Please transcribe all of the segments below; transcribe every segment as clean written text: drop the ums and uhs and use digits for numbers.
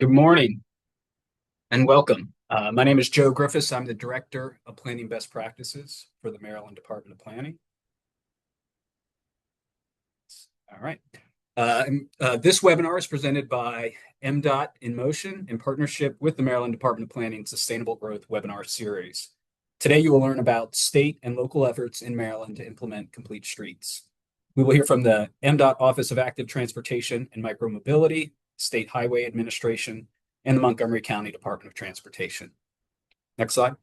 Good morning and welcome. My name is Joe Griffiths. I'm the Director of Planning Best Practices for the Maryland Department of Planning. All right. This webinar is presented by MDOT in Motion in partnership with the Maryland Department of Planning Sustainable Growth Webinar Series. Today, you will learn about state and local efforts in Maryland to implement complete streets. We will hear from the MDOT Office of Active Transportation and Micromobility, State Highway Administration, and the Montgomery County Department of Transportation. Next slide.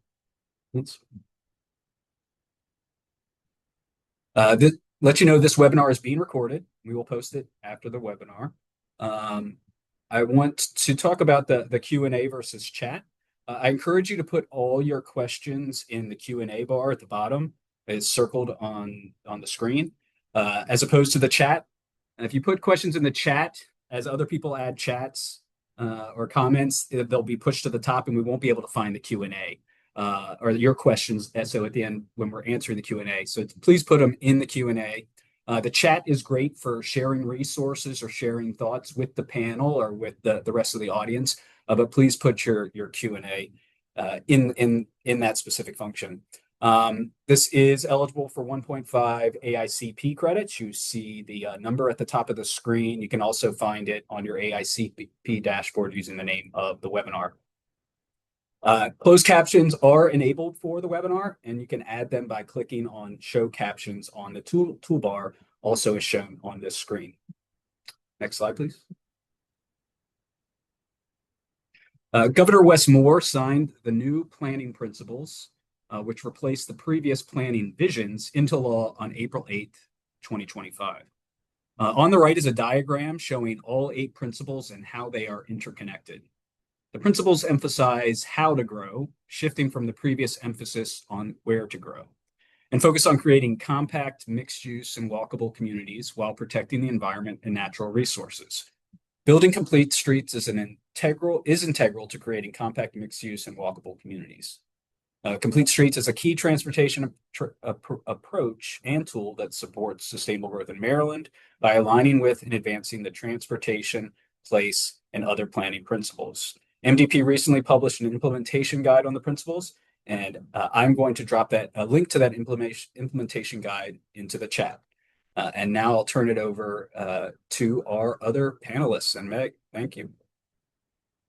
Let you know this webinar is being recorded. We will post it after the webinar. I want to talk about the Q&A versus chat. I encourage you to put all your questions in the Q&A bar at the bottom. It's circled on the screen, as opposed to the chat. And if you put questions in the chat, as other people add chats or comments, they'll be pushed to the top and we won't be able to find the Q&A. Or your questions. So at the end, when we're answering the Q&A, so please put them in the Q&A. The chat is great for sharing resources or sharing thoughts with the panel or with the rest of the audience. But please put your Q&A in that specific function. This is eligible for 1.5 AICP credits. You see the number at the top of the screen. You can also find it on your AICP dashboard using the name of the webinar. Closed captions are enabled for the webinar, and you can add them by clicking on Show Captions on the toolbar, also as shown on this screen. Next slide, please. Governor Wes Moore signed the new planning principles, which replaced the previous planning visions, into law on April 8th, 2025. On the right is a diagram showing all 8 principles and how they are interconnected. The principles emphasize how to grow, shifting from the previous emphasis on where to grow, and focus on creating compact, mixed-use, and walkable communities while protecting the environment and natural resources. Building complete streets is integral to creating compact, mixed-use, and walkable communities. Complete streets is a key transportation approach and tool that supports sustainable growth in Maryland by aligning with and advancing the transportation, place, and other planning principles. MDP recently published an implementation guide on the principles, and I'm going to drop a link to that implementation guide into the chat. And now I'll turn it over to our other panelists. And Meg, thank you.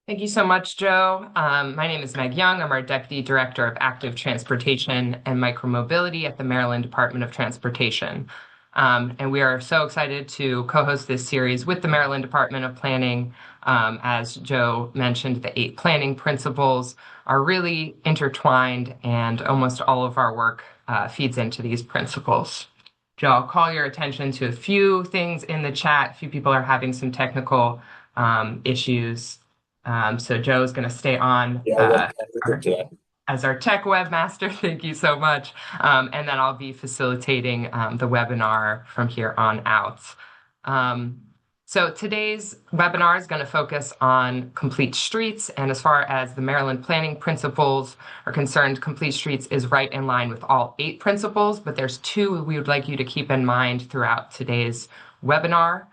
Thank you so much, Joe. My name is Meg Young. I'm our Deputy Director of Active Transportation and Micromobility at the Maryland Department of Transportation. And we are so excited to co-host this series with the Maryland Department of Planning. As Joe mentioned, the 8 planning principles are really intertwined, and almost all of our work feeds into these principles. Joe, I'll call your attention to a few things in the chat. A few people are having some technical issues. So Joe's going to stay on as our tech webmaster. Thank you so much. And then I'll be facilitating the webinar from here on out. So today's webinar is going to focus on complete streets. And as far as the Maryland planning principles are concerned, complete streets is right in line with all 8 principles, but there's 2 we would like you to keep in mind throughout today's webinar: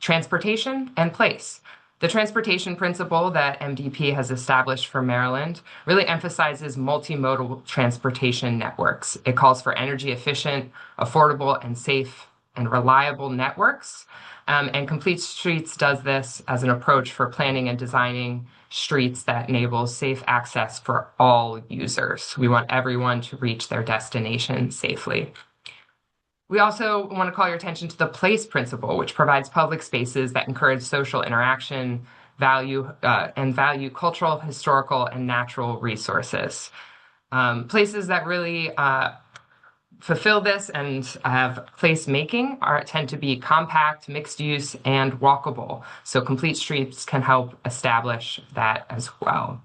transportation and place. The transportation principle that MDP has established for Maryland really emphasizes multi-modal transportation networks. It calls for energy efficient, affordable, and safe and reliable networks. And Complete Streets does this as an approach for planning and designing streets that enables safe access for all users. We want everyone to reach their destination safely. We also want to call your attention to the place principle, which provides public spaces that encourage social interaction, value cultural, historical, and natural resources. Places that really fulfill this and have place making tend to be compact, mixed use, and walkable. So Complete Streets can help establish that as well.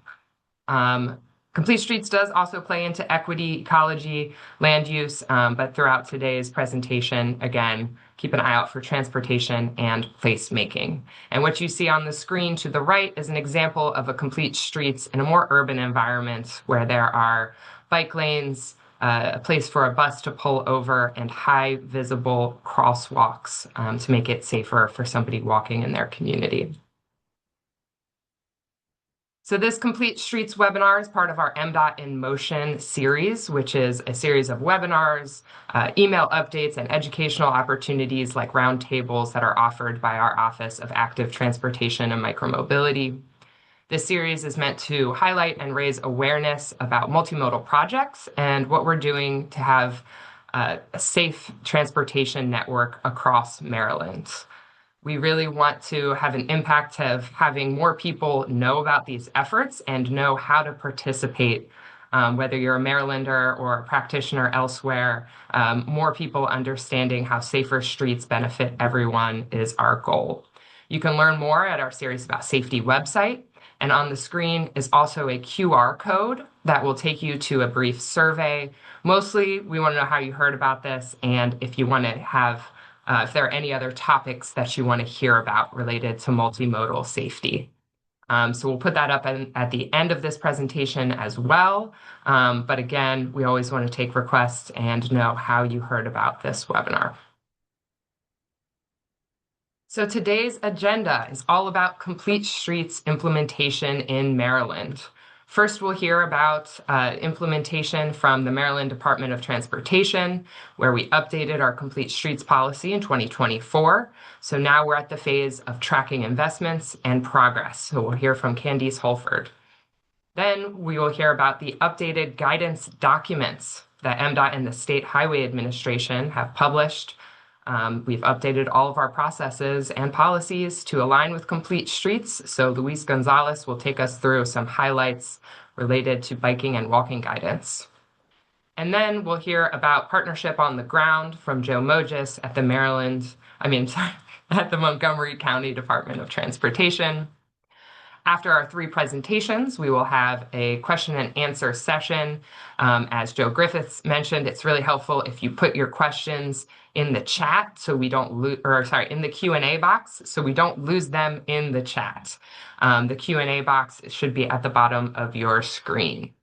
Complete Streets does also play into equity, ecology, land use, but throughout today's presentation, again, keep an eye out for transportation and place making. And what you see on the screen to the right is an example of a Complete Streets in a more urban environment where there are bike lanes, a place for a bus to pull over, and high visible crosswalks to make it safer for somebody walking in their community. So this Complete Streets webinar is part of our MDOT in Motion series, which is a series of webinars, email updates, and educational opportunities like roundtables that are offered by our Office of Active Transportation and Micromobility. This series is meant to highlight and raise awareness about multimodal projects and what we're doing to have a safe transportation network across Maryland. We really want to have an impact of having more people know about these efforts and know how to participate, whether you're a Marylander or a practitioner elsewhere. More people understanding how safer streets benefit everyone is our goal. You can learn more at our Series About Safety website, and on the screen is also a QR code that will take you to a brief survey. Mostly, we want to know how you heard about this and if you want to have if there are any other topics that you want to hear about related to multimodal safety. So we'll put that up at the end of this presentation as well. But again, we always want to take requests and know how you heard about this webinar. So today's agenda is all about Complete Streets implementation in Maryland. First, we'll hear about implementation from the Maryland Department of Transportation, where we updated our Complete Streets policy in 2024. So now we're at the phase of tracking investments and progress. So we'll hear from Candice Holford. Then we will hear about the updated guidance documents that MDOT and the State Highway Administration have published. We've updated all of our processes and policies to align with Complete Streets, so Luis Gonzalez will take us through some highlights related to biking and walking guidance. And then we'll hear about partnership on the ground from Joe Moges at at the Montgomery County Department of Transportation. After our three presentations, we will have a question and answer session. As Joe Griffiths mentioned, it's really helpful if you put your questions in the chat so we don't in the Q&A box so we don't lose them in the chat. The Q&A box should be at the bottom of your screen.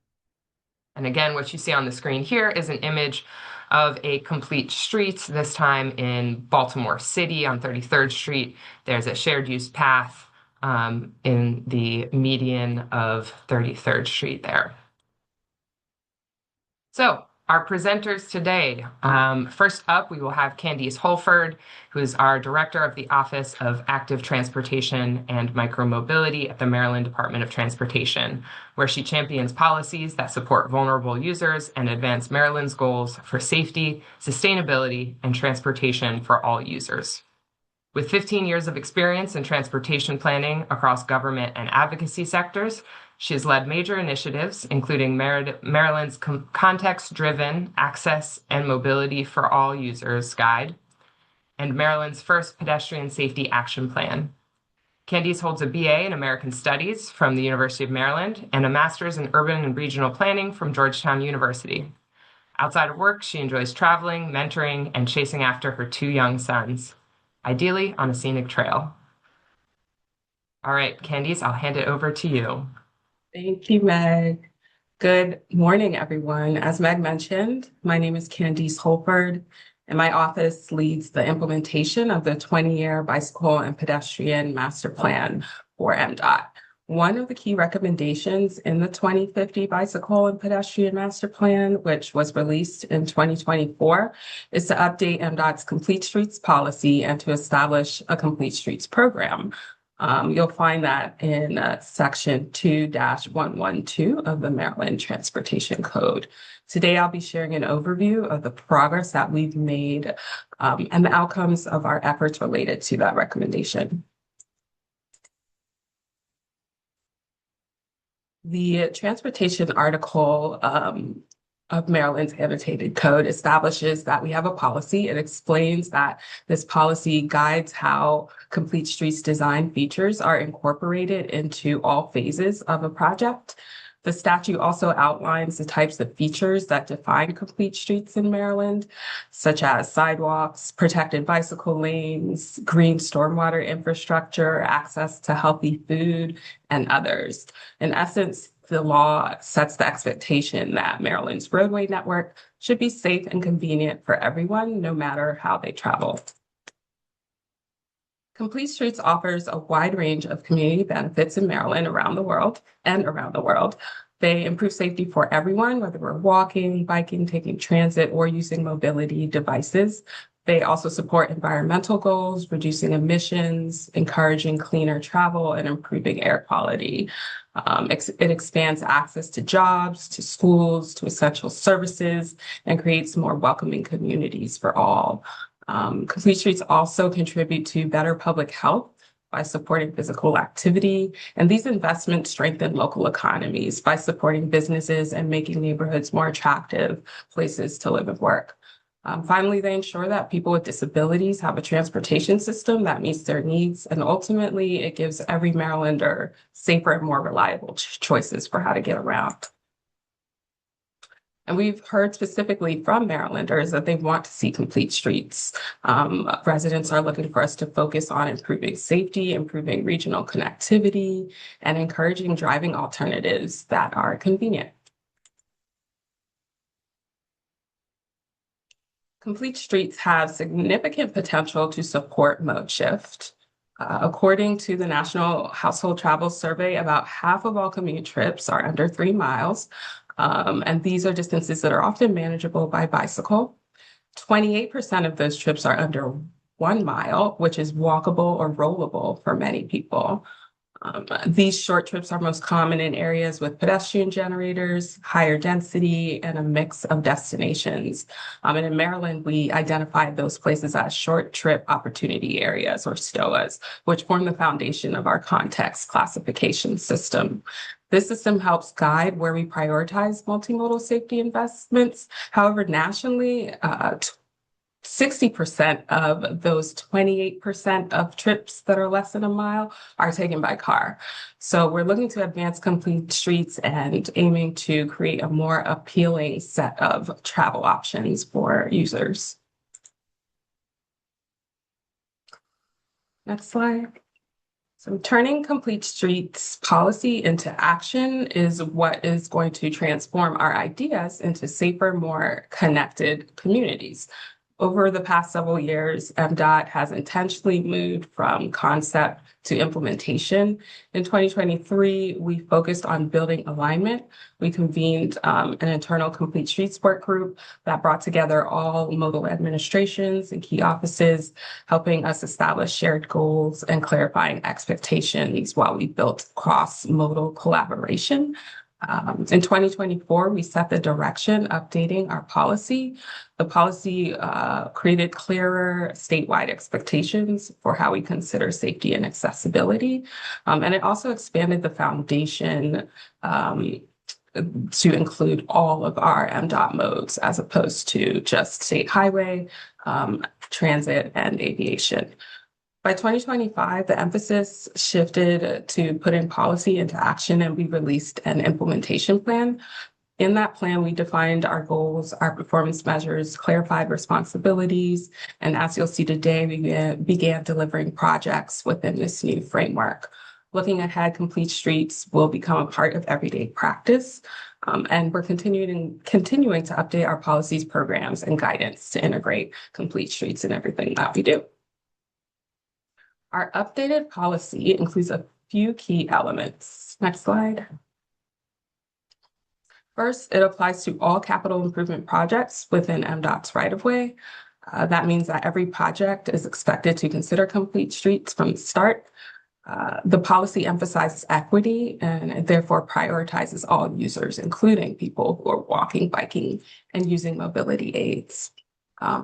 And again, what you see on the screen here is an image of a complete street, this time in Baltimore City on 33rd Street. There's a shared use path in the median of 33rd Street there. So our presenters today, first up, we will have Candice Holford, who is our Director of the Office of Active Transportation and Micromobility at the Maryland Department of Transportation, where she champions policies that support vulnerable users and advance Maryland's goals for safety, sustainability, and transportation for all users. With 15 years of experience in transportation planning across government and advocacy sectors, she has led major initiatives, including Maryland's Context-Driven Access and Mobility for All Users Guide, and Maryland's first Pedestrian Safety Action Plan. Candice holds a BA in American Studies from the University of Maryland and a master's in Urban and Regional Planning from Georgetown University. Outside of work, she enjoys traveling, mentoring, and chasing after her two young sons, ideally on a scenic trail. All right, Candice, I'll hand it over to you. Thank you, Meg. Good morning, everyone. As Meg mentioned, my name is Candice Holford, and my office leads the implementation of the 20-year Bicycle and Pedestrian Master Plan, or MDOT. One of the key recommendations in the 2050 Bicycle and Pedestrian Master Plan, which was released in 2024, is to update MDOT's Complete Streets policy and to establish a Complete Streets program. You'll find that in Section 2-112 of the Maryland Transportation Code. Today, I'll be sharing an overview of the progress that we've made and the outcomes of our efforts related to that recommendation. The transportation article of Maryland's annotated code establishes that we have a policy. It explains that this policy guides how complete streets design features are incorporated into all phases of a project. The statute also outlines the types of features that define complete streets in Maryland, such as sidewalks, protected bicycle lanes, green stormwater infrastructure, access to healthy food, and others. In essence, the law sets the expectation that Maryland's roadway network should be safe and convenient for everyone, no matter how they travel. Complete Streets offers a wide range of community benefits in Maryland around the world. They improve safety for everyone, whether we're walking, biking, taking transit, or using mobility devices. They also support environmental goals, reducing emissions, encouraging cleaner travel, and improving air quality. It expands access to jobs, to schools, to essential services, and creates more welcoming communities for all. Complete Streets also contribute to better public health by supporting physical activity, and these investments strengthen local economies by supporting businesses and making neighborhoods more attractive places to live and work. Finally, they ensure that people with disabilities have a transportation system that meets their needs, and ultimately, it gives every Marylander safer and more reliable choices for how to get around. And we've heard specifically from Marylanders that they want to see complete streets. Residents are looking for us to focus on improving safety, improving regional connectivity, and encouraging driving alternatives that are convenient. Complete streets have significant potential to support mode shift. According to the National Household Travel Survey, about half of all commute trips are under 3 miles. And these are distances that are often manageable by bicycle. 28% of those trips are under 1 mile, which is walkable or rollable for many people. These short trips are most common in areas with pedestrian generators, higher density, and a mix of destinations. And in Maryland, we identified those places as short trip opportunity areas, or STOAs, which form the foundation of our context classification system. This system helps guide where we prioritize multimodal safety investments. However, nationally, 60% of those 28% of trips that are less than a mile are taken by car. So we're looking to advance complete streets and aiming to create a more appealing set of travel options for users. Next slide. So turning complete streets policy into action is what is going to transform our ideas into safer, more connected communities. Over the past several years, MDOT has intentionally moved from concept to implementation. In 2023, we focused on building alignment. We convened an internal complete streets work group that brought together all modal administrations and key offices, helping us establish shared goals and clarifying expectations while we built cross-modal collaboration. In 2024, we set the direction, updating our policy. The policy created clearer statewide expectations for how we consider safety and accessibility. And it also expanded the foundation to include all of our MDOT modes as opposed to just state highway, transit, and aviation. By 2025, the emphasis shifted to putting policy into action, and we released an implementation plan. In that plan, we defined our goals, our performance measures, clarified responsibilities, and as you'll see today, we began delivering projects within this new framework. Looking ahead, complete streets will become a part of everyday practice, and we're continuing to update our policies, programs, and guidance to integrate complete streets in everything that we do. Our updated policy includes a few key elements. Next slide. First, it applies to all capital improvement projects within MDOT's right-of-way. That means that every project is expected to consider complete streets from the start. The policy emphasizes equity and therefore prioritizes all users, including people who are walking, biking, and using mobility aids,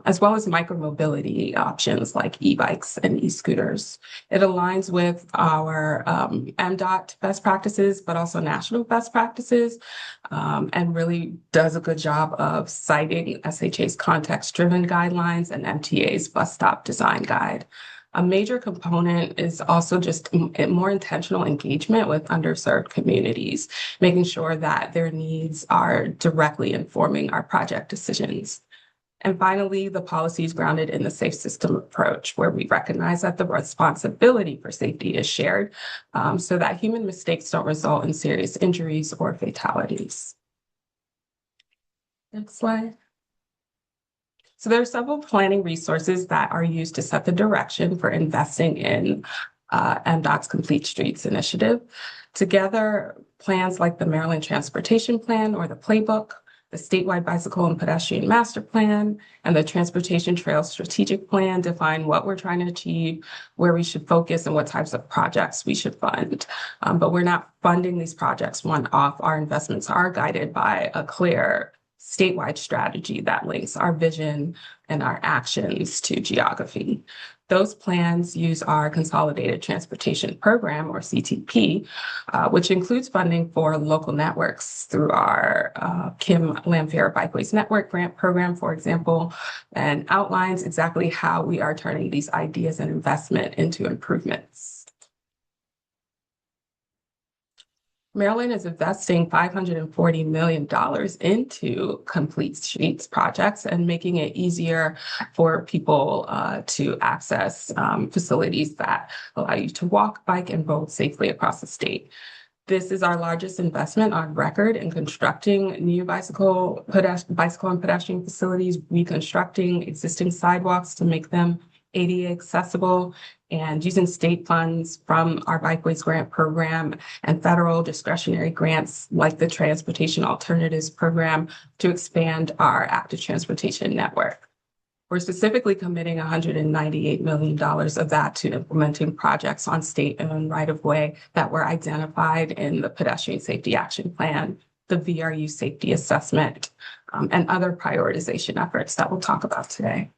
as well as micromobility options like e-bikes and e-scooters. It aligns with our MDOT best practices, but also national best practices, and really does a good job of citing SHA's context-driven guidelines and MTA's bus stop design guide. A major component is also just more intentional engagement with underserved communities, making sure that their needs are directly informing our project decisions. And finally, the policy is grounded in the safe system approach, where we recognize that the responsibility for safety is shared so that human mistakes don't result in serious injuries or fatalities. Next slide. So there are several planning resources that are used to set the direction for investing in MDOT's Complete Streets initiative. Together, plans like the Maryland Transportation Plan or the Playbook, the statewide bicycle and pedestrian master plan, and the transportation trail strategic plan define what we're trying to achieve, where we should focus, and what types of projects we should fund. But we're not funding these projects one-off. Our investments are guided by a clear statewide strategy that links our vision and our actions to geography. Those plans use our Consolidated Transportation Program, or CTP, which includes funding for local networks through our Kim Lamfair Bikeways Network grant program, for example, and outlines exactly how we are turning these ideas and investment into improvements. Maryland is investing $540 million into Complete Streets projects and making it easier for people to access facilities that allow you to walk, bike, and boat safely across the state. This is our largest investment on record in constructing new bicycle and pedestrian facilities, reconstructing existing sidewalks to make them ADA accessible, and using state funds from our Bikeways Grant Program and federal discretionary grants like the Transportation Alternatives Program to expand our active transportation network. We're specifically committing $198 million of that to implementing projects on state-owned right-of-way that were identified in the Pedestrian Safety Action Plan, the VRU Safety Assessment, and other prioritization efforts that we'll talk about today.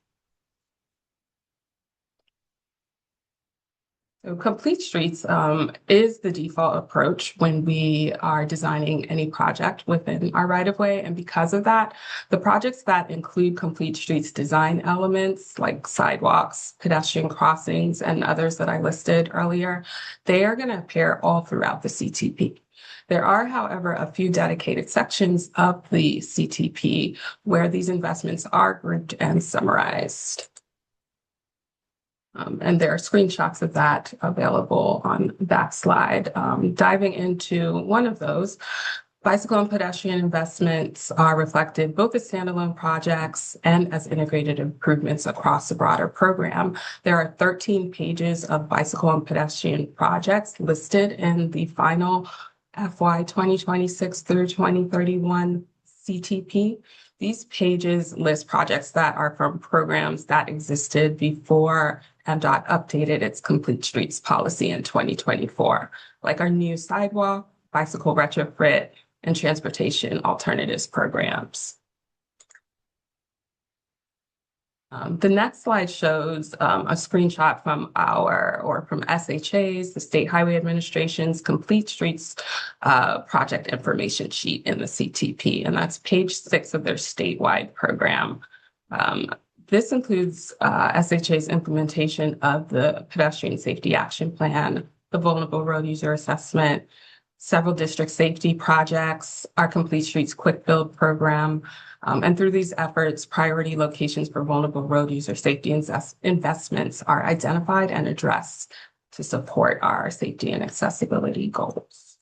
So Complete Streets is the default approach when we are designing any project within our right-of-way. And because of that, the projects that include Complete Streets design elements like sidewalks, pedestrian crossings, and others that I listed earlier, they are going to appear all throughout the CTP. There are, however, a few dedicated sections of the CTP where these investments are grouped and summarized. And there are screenshots of that available on that slide. Diving into one of those, bicycle and pedestrian investments are reflected both as standalone projects and as integrated improvements across the broader program. There are 13 pages of bicycle and pedestrian projects listed in the final FY 2026 through 2031 CTP. These pages list projects that are from programs that existed before MDOT updated its Complete Streets policy in 2024, like our new sidewalk, bicycle retrofit, and transportation alternatives programs. The next slide shows a screenshot from SHA's, the State Highway Administration's Complete Streets project information sheet in the CTP, and that's page 6 of their statewide program. This includes SHA's implementation of the Pedestrian Safety Action Plan, the Vulnerable Road User Assessment, several district safety projects, our Complete Streets Quick Build program, and through these efforts, priority locations for vulnerable road user safety investments are identified and addressed to support our safety and accessibility goals.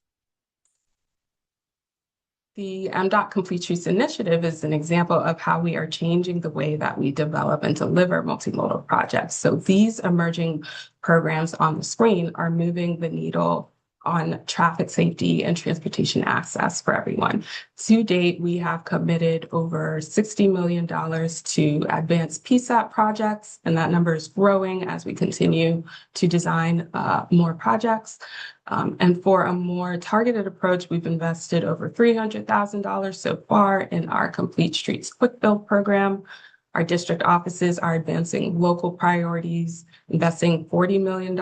The MDOT Complete Streets Initiative is an example of how we are changing the way that we develop and deliver multimodal projects. So these emerging programs on the screen are moving the needle on traffic safety and transportation access for everyone. To date, we have committed over $60 million to advanced PSAP projects, and that number is growing as we continue to design more projects. And for a more targeted approach, we've invested over $300,000 so far in our Complete Streets Quick Build program. Our district offices are advancing local priorities, investing $40 million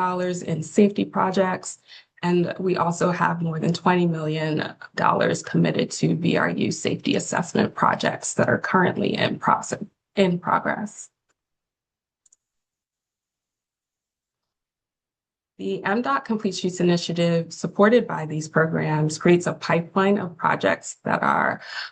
in safety projects. And we also have more than $20 million committed to VRU safety assessment projects that are currently in progress. The MDOT Complete Streets Initiative, supported by these programs, creates a pipeline of projects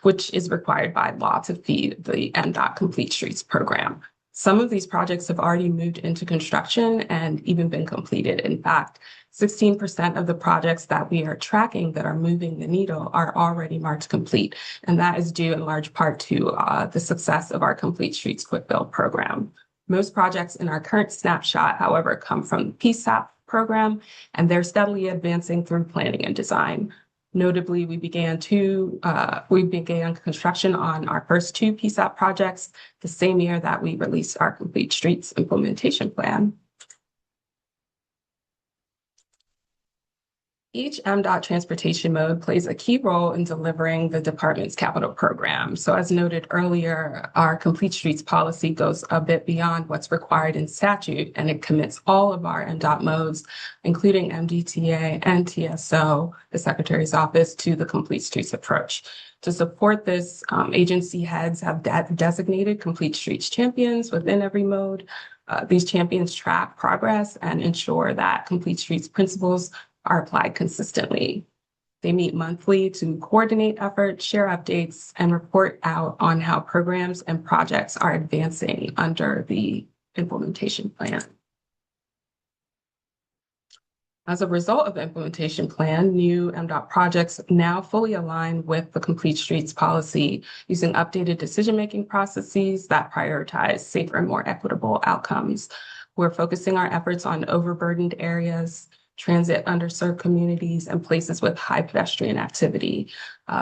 which is required by law to feed the MDOT Complete Streets program. Some of these projects have already moved into construction and even been completed. In fact, 16% of the projects that we are tracking that are moving the needle are already marked complete. And that is due in large part to the success of our Complete Streets Quick Build program. Most projects in our current snapshot, however, come from the PSAP program, and they're steadily advancing through planning and design. Notably, we began construction on our first two PSAP projects the same year that we released our Complete Streets implementation plan. Each MDOT transportation mode plays a key role in delivering the department's capital program. So as noted earlier, our Complete Streets policy goes a bit beyond what's required in statute, and it commits all of our MDOT modes, including MDTA and TSO, the Secretary's Office, to the Complete Streets approach. To support this, agency heads have designated Complete Streets champions within every mode. These champions track progress and ensure that Complete Streets principles are applied consistently. They meet monthly to coordinate efforts, share updates, and report out on how programs and projects are advancing under the implementation plan. As a result of the implementation plan, new MDOT projects now fully align with the Complete Streets policy using updated decision-making processes that prioritize safer and more equitable outcomes. We're focusing our efforts on overburdened areas, transit underserved communities, and places with high pedestrian activity,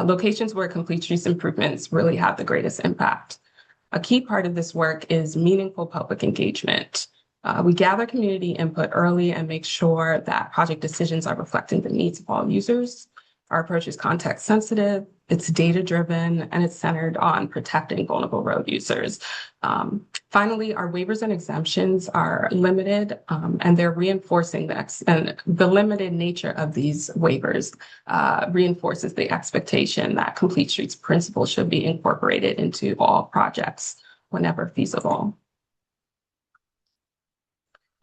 locations where Complete Streets improvements really have the greatest impact. A key part of this work is meaningful public engagement. We gather community input early and make sure that project decisions are reflecting the needs of all users. Our approach is context sensitive, it's data driven, and it's centered on protecting vulnerable road users. Finally, our waivers and exemptions are limited, and they're reinforcing the limited nature of these waivers reinforces the expectation that Complete Streets principles should be incorporated into all projects whenever feasible.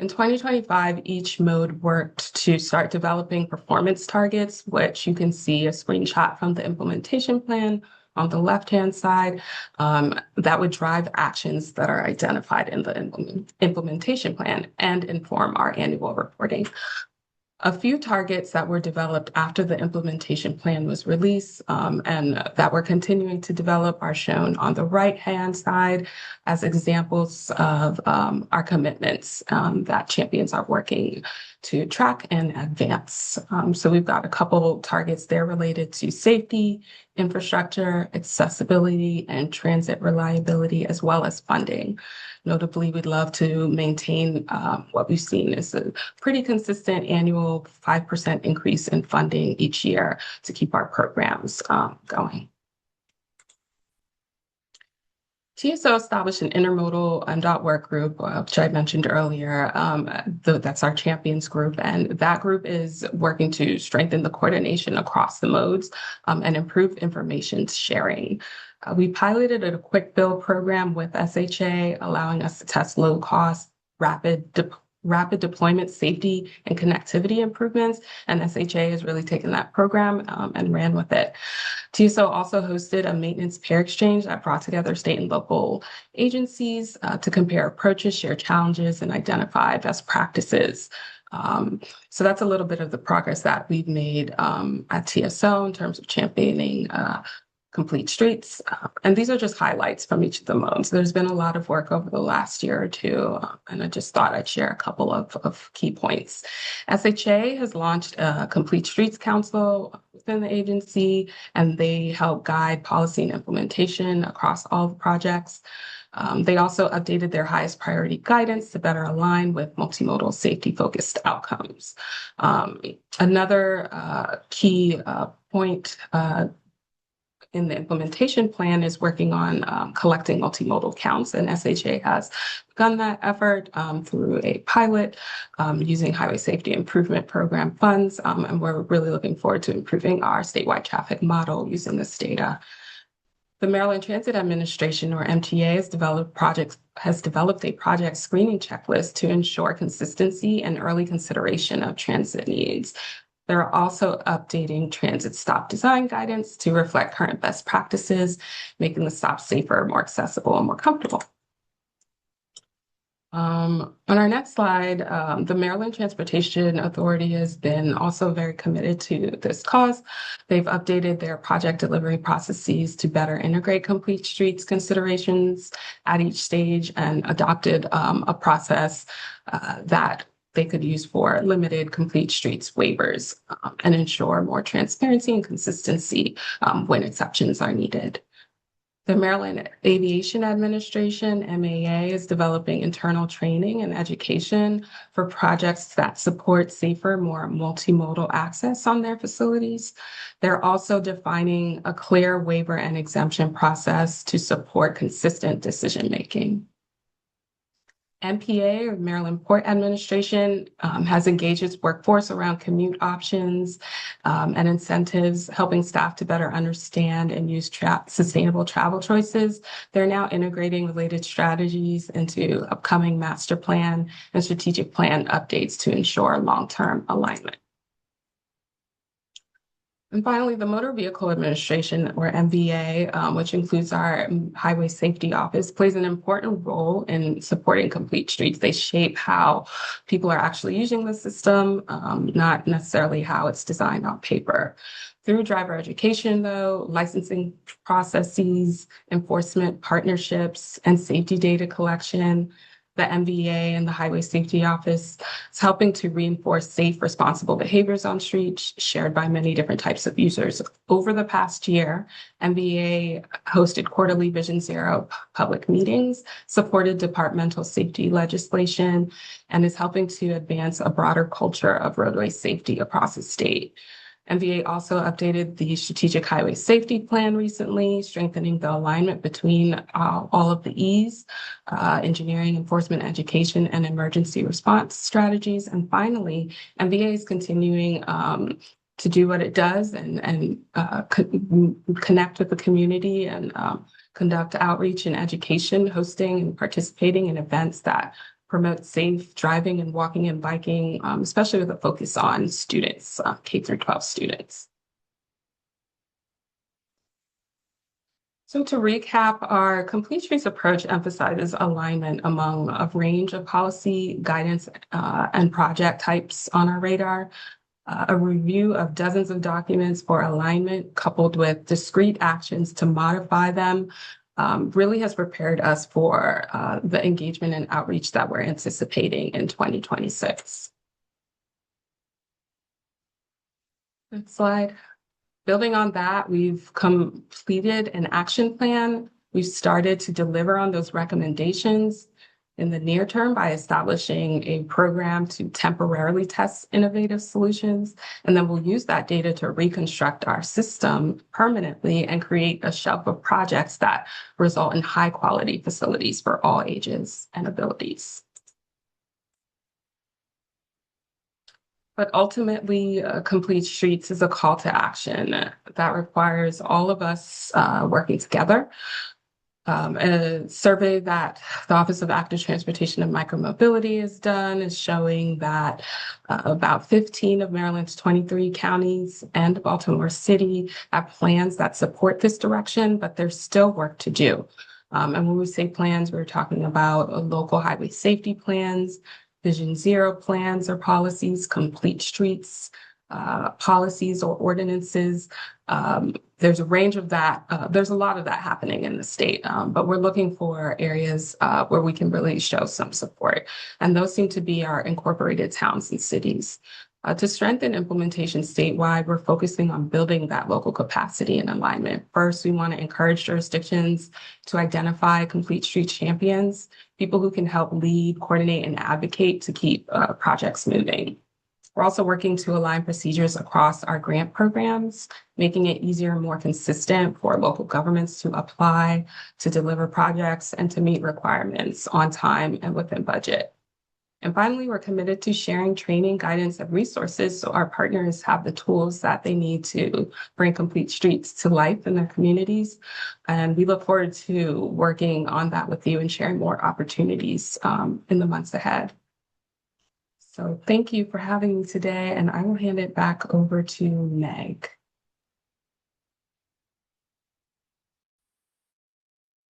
In 2025, each mode worked to start developing performance targets, which you can see a screenshot from the implementation plan on the left-hand side, that would drive actions that are identified in the implementation plan and inform our annual reporting. A few targets that were developed after the implementation plan was released and that we're continuing to develop are shown on the right-hand side as examples of our commitments that champions are working to track and advance. So we've got a couple targets there related to safety, infrastructure, accessibility, and transit reliability, as well as funding. Notably, we'd love to maintain what we've seen is a pretty consistent annual 5% increase in funding each year to keep our programs going. TSO established an intermodal MDOT work group, which I mentioned earlier. That's our champions group, and that group is working to strengthen the coordination across the modes and improve information sharing. We piloted a quick build program with SHA, allowing us to test low cost, rapid deployment, safety, and connectivity improvements. And SHA has really taken that program and ran with it. TSO also hosted a maintenance pair exchange that brought together state and local agencies to compare approaches, share challenges, and identify best practices. So that's a little bit of the progress that we've made at TSO in terms of championing Complete Streets. And these are just highlights from each of the modes. There's been a lot of work over the last year or two, and I just thought I'd share a couple of key points. SHA has launched a Complete Streets Council within the agency, and they help guide policy and implementation across all the projects. They also updated their highest priority guidance to better align with multimodal safety-focused outcomes. Another key point in the implementation plan is working on collecting multimodal counts, and SHA has begun that effort through a pilot using Highway Safety Improvement Program funds, and we're really looking forward to improving our statewide traffic model using this data. The Maryland Transit Administration, or MTA, has developed a project screening checklist to ensure consistency and early consideration of transit needs. They're also updating transit stop design guidance to reflect current best practices, making the stop safer, more accessible, and more comfortable. On our next slide, the Maryland Transportation Authority has been also very committed to this cause. They've updated their project delivery processes to better integrate complete streets considerations at each stage and adopted a process that they could use for limited complete streets waivers and ensure more transparency and consistency when exceptions are needed. The Maryland Aviation Administration, MAA, is developing internal training and education for projects that support safer, more multimodal access on their facilities. They're also defining a clear waiver and exemption process to support consistent decision-making. MPA, or Maryland Port Administration, has engaged its workforce around commute options and incentives, helping staff to better understand and use sustainable travel choices. They're now integrating related strategies into upcoming master plan and strategic plan updates to ensure long-term alignment. And finally, the Motor Vehicle Administration, or MVA, which includes our Highway Safety Office, plays an important role in supporting complete streets. They shape how people are actually using the system, not necessarily how it's designed on paper. Through driver education, though, licensing processes, enforcement partnerships, and safety data collection, the MVA and the Highway Safety Office is helping to reinforce safe, responsible behaviors on streets shared by many different types of users. Over the past year, MVA hosted quarterly Vision Zero public meetings, supported departmental safety legislation, and is helping to advance a broader culture of roadway safety across the state. MVA also updated the Strategic Highway Safety Plan recently, strengthening the alignment between all of the E's, engineering, enforcement, education, and emergency response strategies. And finally, MVA is continuing to do what it does and connect with the community and conduct outreach and education, hosting and participating in events that promote safe driving and walking and biking, especially with a focus on students, K through 12 students. So to recap, our Complete Streets approach emphasizes alignment among a range of policy, guidance, and project types on our radar. A review of dozens of documents for alignment coupled with discrete actions to modify them really has prepared us for the engagement and outreach that we're anticipating in 2026. Next slide. Building on that, we've completed an action plan. We've started to deliver on those recommendations in the near term by establishing a program to temporarily test innovative solutions. And then we'll use that data to reconstruct our system permanently and create a shelf of projects that result in high quality facilities for all ages and abilities. But ultimately, Complete Streets is a call to action that requires all of us working together. A survey that the Office of Active Transportation and Micromobility has done is showing that about 15 of Maryland's 23 counties and Baltimore City have plans that support this direction, but there's still work to do. And when we say plans, we're talking about local highway safety plans, Vision Zero plans or policies, complete streets, policies or ordinances. There's a range of that. There's a lot of that happening in the state, but we're looking for areas where we can really show some support. And those seem to be our incorporated towns and cities. To strengthen implementation statewide, we're focusing on building that local capacity and alignment. First, we want to encourage jurisdictions to identify complete street champions, people who can help lead, coordinate, and advocate to keep projects moving. We're also working to align procedures across our grant programs, making it easier and more consistent for local governments to apply, to deliver projects, and to meet requirements on time and within budget. And finally, we're committed to sharing training, guidance, and resources so our partners have the tools that they need to bring complete streets to life in their communities. And we look forward to working on that with you and sharing more opportunities in the months ahead. So thank you for having me today, and I will hand it back over to Meg.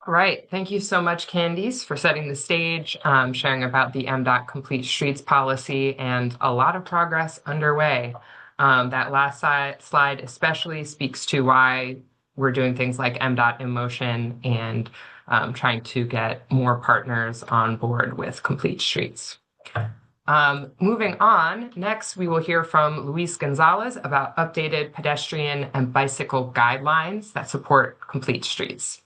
All right. Thank you so much, Candice, for setting the stage, sharing about the MDOT Complete Streets Policy, and a lot of progress underway. That last slide especially speaks to why we're doing things like MDOT in motion and trying to get more partners on board with Complete Streets. Moving on, next we will hear from Luis Gonzalez about updated pedestrian and bicycle guidelines that support Complete Streets.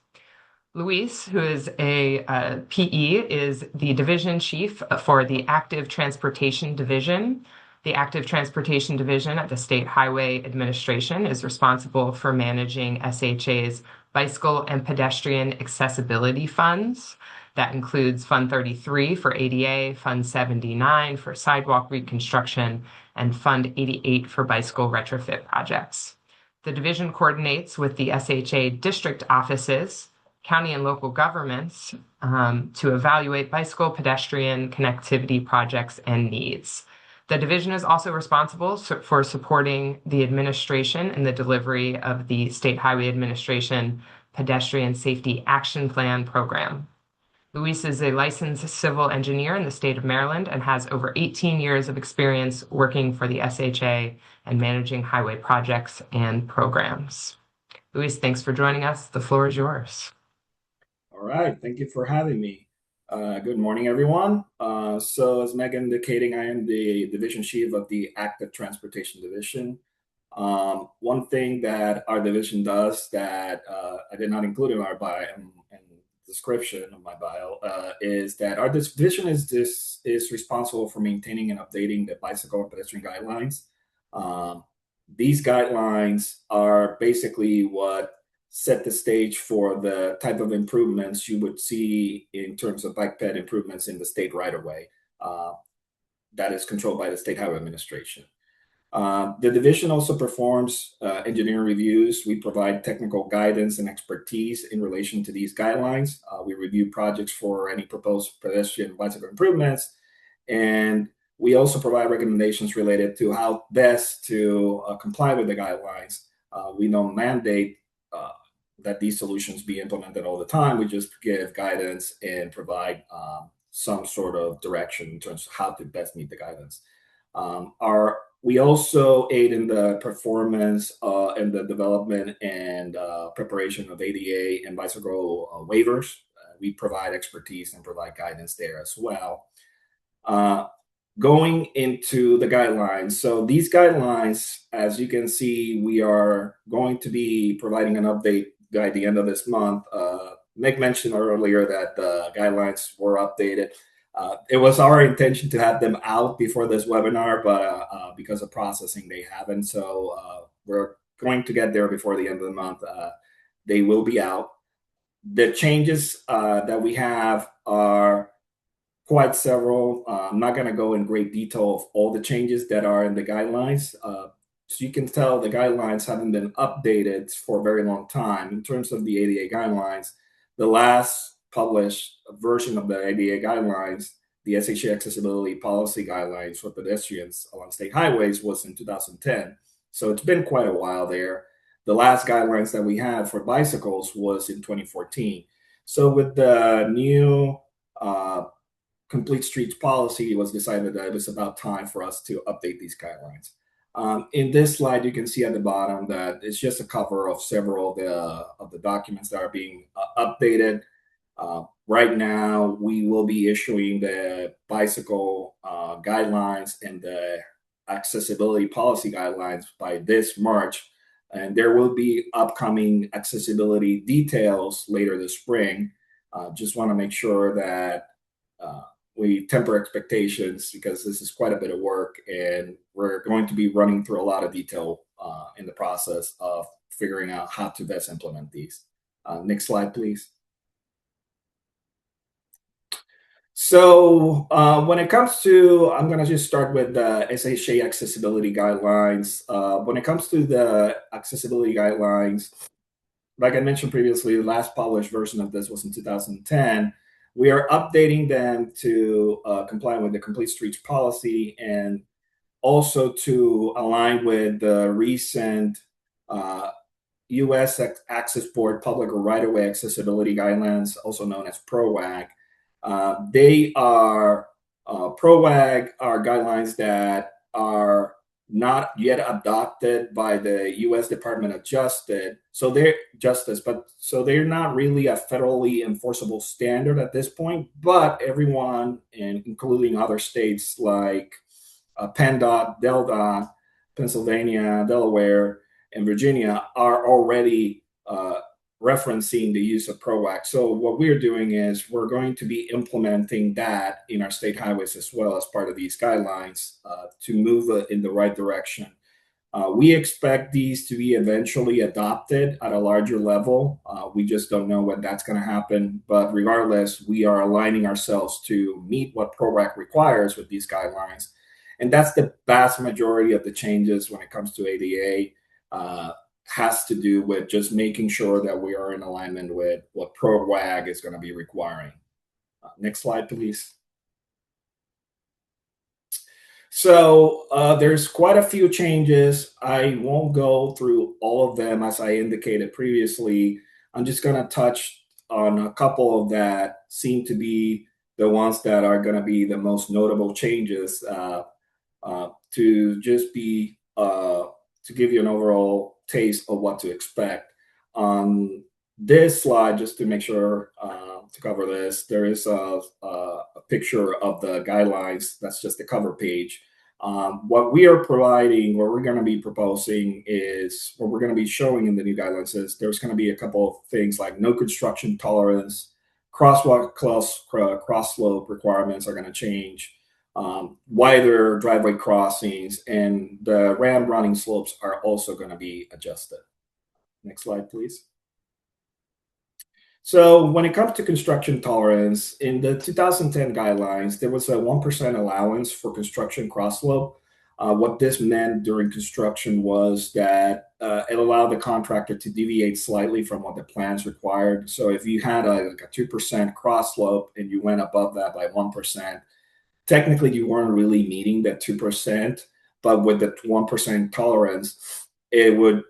Luis, who is a PE, is the division chief for the Active Transportation Division. The Active Transportation Division at the State Highway Administration is responsible for managing SHA's bicycle and pedestrian accessibility funds. That includes Fund 33 for ADA, Fund 79 for sidewalk reconstruction, and Fund 88 for bicycle retrofit projects. The division coordinates with the SHA district offices, county and local governments to evaluate bicycle pedestrian connectivity projects and needs. The division is also responsible for supporting the administration in the delivery of the State Highway Administration Pedestrian Safety Action Plan program. Luis is a licensed civil engineer in the state of Maryland and has over 18 years of experience working for the SHA and managing highway projects and programs. Luis, thanks for joining us. The floor is yours. All right, thank you for having me. Good morning, everyone. So as Megan indicating, I am the division chief of the Active Transportation Division. One thing that our division does that I did not include in our bio and description of my bio is that our division is responsible for maintaining and updating the bicycle and pedestrian guidelines. These guidelines are basically what set the stage for the type of improvements you would see in terms of bike ped improvements in the state right of way that is controlled by the State Highway Administration. The division also performs engineering reviews. We provide technical guidance and expertise in relation to these guidelines. We review projects for any proposed pedestrian bicycle improvements, and we also provide recommendations related to how best to comply with the guidelines. We don't mandate that these solutions be implemented all the time. We just give guidance and provide some sort of direction in terms of how to best meet the guidance. We also aid in the performance and the development and preparation of ADA and bicycle waivers. We provide expertise and provide guidance there as well. Going into the guidelines. So these guidelines, as you can see, we are going to be providing an update by the end of this month. Meg mentioned earlier that the guidelines were updated. It was our intention to have them out before this webinar, but because of processing, they haven't. So we're going to get there before the end of the month. They will be out. The changes that we have are quite several. I'm not going to go in great detail of all the changes that are in the guidelines. So you can tell the guidelines haven't been updated for a very long time. In terms of the ADA guidelines, the last published version of the ADA guidelines, the SHA Accessibility Policy Guidelines for pedestrians along state highways, was in 2010. So it's been quite a while there. The last guidelines that we had for bicycles was in 2014. So with the new Complete Streets Policy, it was decided that it was about time for us to update these guidelines. In this slide, you can see at the bottom that it's just a cover of several of the documents that are being updated. Right now, we will be issuing the bicycle guidelines and the accessibility policy guidelines by this March. And there will be upcoming accessibility details later this spring. Just want to make sure that we temper expectations because this is quite a bit of work, and we're going to be running through a lot of detail in the process of figuring out how to best implement these. Next slide, please. So when it comes to, I'm going to just start with the SHA accessibility guidelines. When it comes to the accessibility guidelines, like I mentioned previously, the last published version of this was in 2010. We are updating them to comply with the Complete Streets Policy and also to align with the recent U.S. Access Board Public or Right-of-Way Accessibility Guidelines, also known as PROWAG. They are PROWAG are guidelines that are not yet adopted by the U.S. Department of Justice. So they're not really a federally enforceable standard at this point. But everyone, including other states like PennDOT, DelDOT, Pennsylvania, Delaware, and Virginia, are already referencing the use of PROAC. So what we're doing is we're going to be implementing that in our state highways as well as part of these guidelines to move in the right direction. We expect these to be eventually adopted at a larger level. We just don't know when that's going to happen. But regardless, we are aligning ourselves to meet what PROAC requires with these guidelines. And that's the vast majority of the changes when it comes to ADA. Has to do with just making sure that we are in alignment with what PROWAG is going to be requiring. Next slide, please. So there's quite a few changes. I won't go through all of them as I indicated previously. I'm just going to touch on a couple that seem to be the ones that are going to be the most notable changes to just be to give you an overall taste of what to expect. On this slide, just to make sure to cover this, there is a picture of the guidelines. That's just the cover page. What we are providing, what we're going to be proposing is, what we're going to be showing in the new guidelines is there's going to be a couple of things like no construction tolerance, crosswalk cross slope requirements are going to change. Wider driveway crossings, and the ramp running slopes are also going to be adjusted. Next slide, please. So when it comes to construction tolerance, in the 2010 guidelines, there was a 1% allowance for construction cross slope. What this meant during construction was that it allowed the contractor to deviate slightly from what the plans required. So if you had a 2% cross slope and you went above that by 1%, technically you weren't really meeting that 2%, but with the 1% tolerance, it would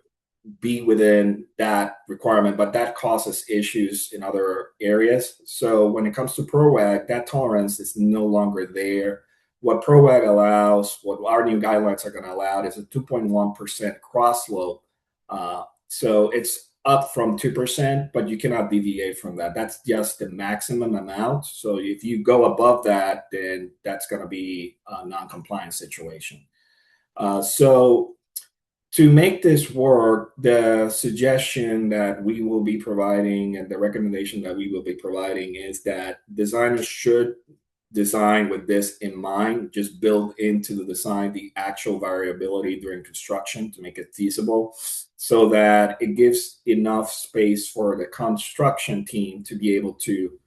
be within that requirement, but that causes issues in other areas. So when it comes to PROAG, that tolerance is no longer there. What PROAG allows, what our new guidelines are going to allow, is a 2.1% cross slope. So it's up from 2%, but you cannot deviate from that. That's just the maximum amount. So if you go above that, then that's going to be a non-compliant situation. So to make this work, the suggestion that we will be providing and the recommendation that we will be providing is that designers should design with this in mind, just build into the design the actual variability during construction to make it feasible, so that it gives enough space for the construction team to be able to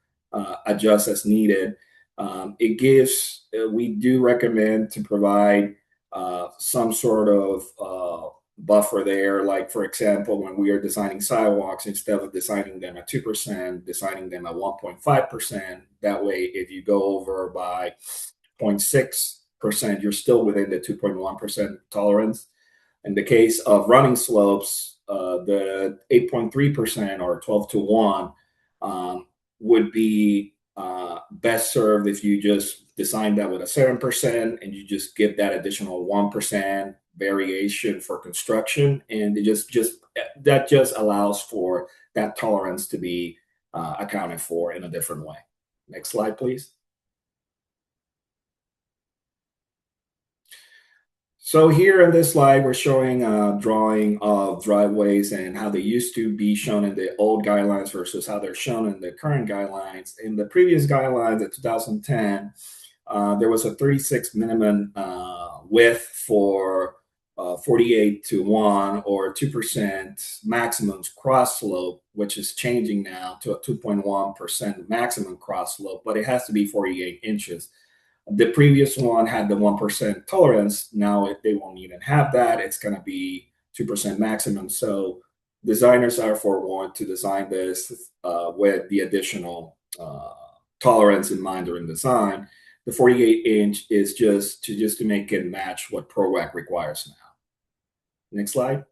adjust as needed. We do recommend to provide some sort of buffer there. Like, for example, when we are designing sidewalks, instead of designing them at 2%, designing them at 1.5%. That way, if you go over by 0.6%, you're still within the 2.1% tolerance. In the case of running slopes, the 8.3% or 12 to 1 would be best served if you just design that with a 7% and you just give that additional 1% variation for construction, and it just allows for that tolerance to be accounted for in a different way. Next slide, please. So here in this slide, we're showing a drawing of driveways and how they used to be shown in the old guidelines versus how they're shown in the current guidelines. In the previous guidelines in 2010, there was a 36 minimum width for 48 to 1 or 2% maximum cross slope, which is changing now to a 2.1% maximum cross slope, but it has to be 48 inches. The previous one had the 1% tolerance. Now they won't even have that. It's going to be 2% maximum. So designers are forewarned to design this with the additional tolerance in mind during design. The 48-inch is just to make it match what PROAC requires now. Next slide.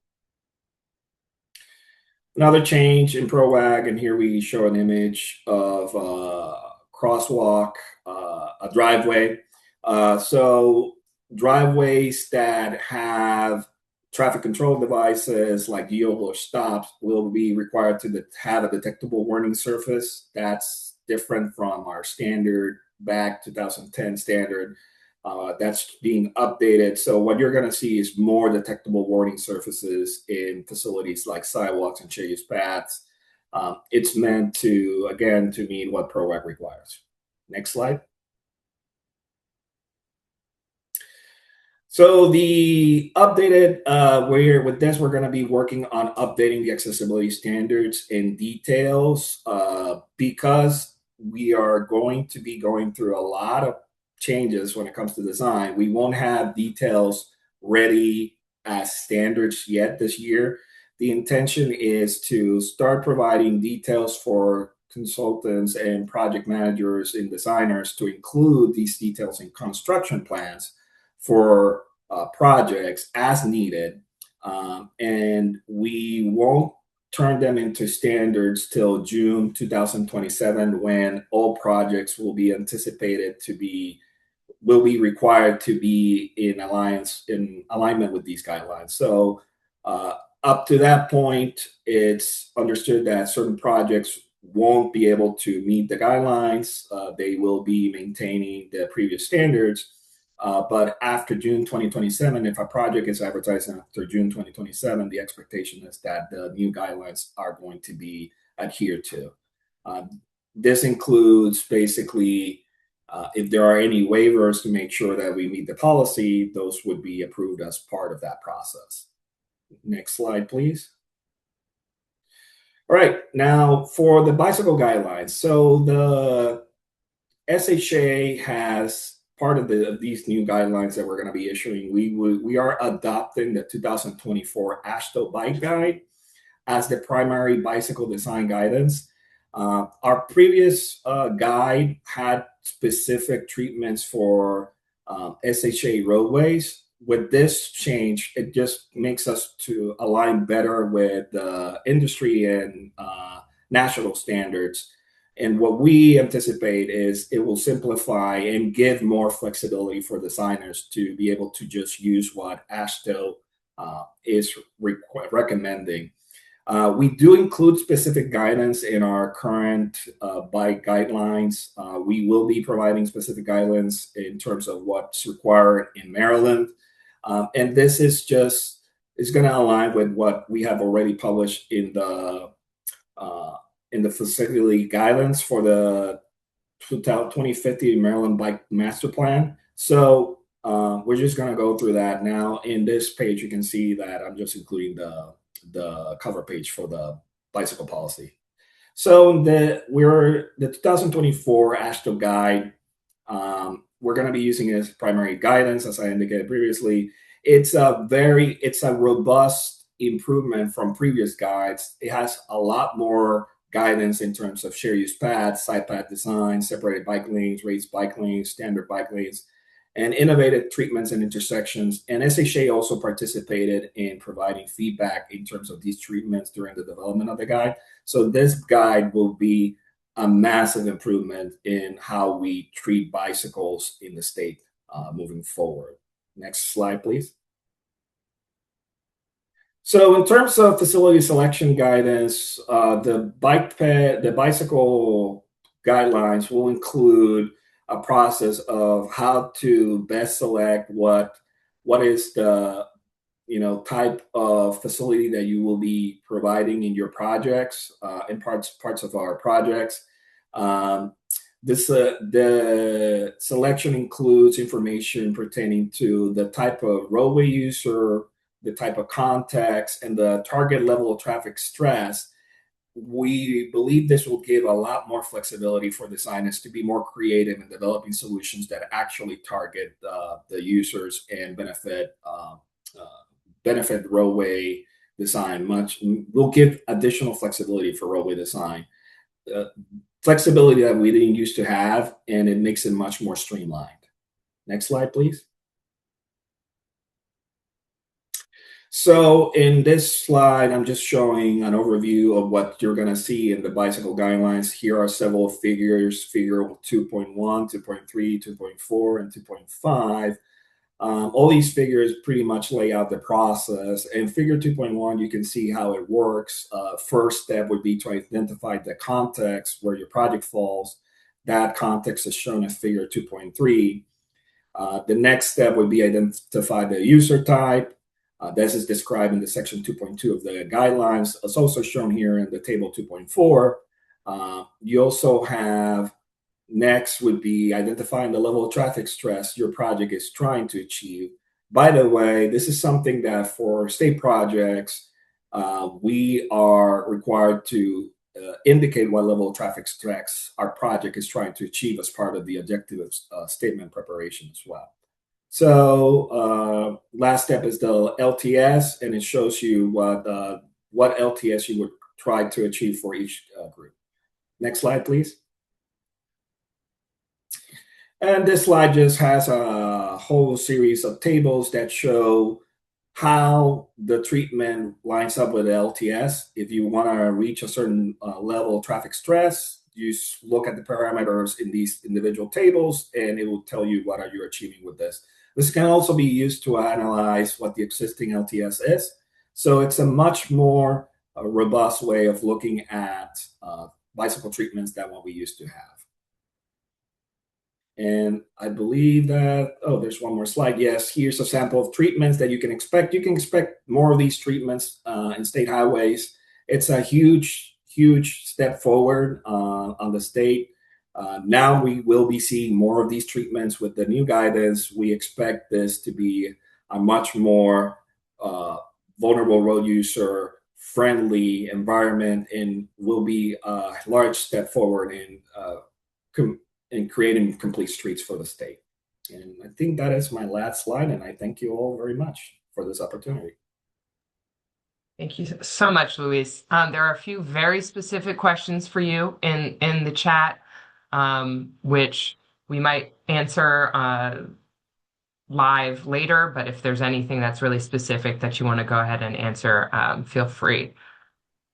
Another change in ProAg, and here we show an image of a crosswalk, a driveway. So driveways that have traffic control devices like yield or stops will be required to have a detectable warning surface. That's different from our standard back 2010 standard. That's being updated. So what you're going to see is more detectable warning surfaces in facilities like sidewalks and shared use paths. It's meant to, again, to meet what ProAg requires. Next slide. So the updated, with this, we're going to be working on updating the accessibility standards in details because we are going to be going through a lot of changes when it comes to design. We won't have details ready as standards yet this year. The intention is to start providing details for consultants and project managers and designers to include these details in construction plans for projects as needed. And we won't turn them into standards till June 2027, when all projects will be anticipated to be required to be in alignment with these guidelines. So up to that point, it's understood that certain projects won't be able to meet the guidelines. They will be maintaining the previous standards. But after June 2027, if a project is advertised after June 2027, the expectation is that the new guidelines are going to be adhered to. This includes basically if there are any waivers to make sure that we meet the policy, those would be approved as part of that process. Next slide, please. All right, now for the bicycle guidelines. So the SHA has part of these new guidelines that we're going to be issuing. We are adopting the 2024 AASHTO Bike Guide as the primary bicycle design guidance. Our previous guide had specific treatments for SHA roadways. With this change, it just makes us to align better with the industry and national standards. And what we anticipate is it will simplify and give more flexibility for designers to be able to just use what AASHTO is recommending. We do include specific guidance in our current bike guidelines. We will be providing specific guidelines in terms of what's required in Maryland. And this is going to align with what we have already published in the facility guidance for the 2050 Maryland Bike Master Plan. So we're just going to go through that now. In this page, you can see that I'm just including the cover page for the bicycle policy. So the 2024 AASHTO guide, we're going to be using it as primary guidance, as I indicated previously. It's a robust improvement from previous guides. It has a lot more guidance in terms of shared use paths, side path design, separated bike lanes, raised bike lanes, standard bike lanes, and innovative treatments and intersections. And SHA also participated in providing feedback in terms of these treatments during the development of the guide. So this guide will be a massive improvement in how we treat bicycles in the state moving forward. Next slide, please. So in terms of facility selection guidance, the bicycle guidelines will include a process of how to best select what is the type of facility that you will be providing in your projects, in parts of our projects. The selection includes information pertaining to the type of roadway user, the type of context, and the target level of traffic stress. We believe this will give a lot more flexibility for designers to be more creative in developing solutions that actually target the users and benefit roadway design. Will give additional flexibility for roadway design. Flexibility that we didn't used to have, and it makes it much more streamlined. Next slide, please. So in this slide, I'm just showing an overview of what you're going to see in the bicycle guidelines. Here are several figures, figure 2.1, 2.3, 2.4, and 2.5. All these figures pretty much lay out the process. In figure 2.1, you can see how it works. First step would be to identify the context where your project falls. That context is shown in figure 2.3. The next step would be identify the user type. This is described in the section 2.2 of the guidelines. It's also shown here in the table 2.4. You also have next would be identifying the level of traffic stress your project is trying to achieve. By the way, this is something that for state projects, we are required to indicate what level of traffic stress our project is trying to achieve as part of the objective statement preparation as well. So last step is the LTS, and it shows you what LTS you would try to achieve for each group. Next slide, please. And this slide just has a whole series of tables that show how the treatment lines up with the LTS. If you want to reach a certain level of traffic stress, you look at the parameters in these individual tables, and it will tell you what are you achieving with this. This can also be used to analyze what the existing LTS is. So it's a much more robust way of looking at bicycle treatments than what we used to have. And I believe that, oh, there's one more slide. Yes, here's a sample of treatments that you can expect. You can expect more of these treatments in state highways. It's a huge, huge step forward on the state. Now we will be seeing more of these treatments with the new guidance. We expect this to be a much more vulnerable road user friendly environment, and will be a large step forward in creating complete streets for the state. And I think that is my last slide, and I thank you all very much for this opportunity. Thank you so much, Luis. There are a few very specific questions for you in the chat, which we might answer live later, but if there's anything that's really specific that you want to go ahead and answer, feel free.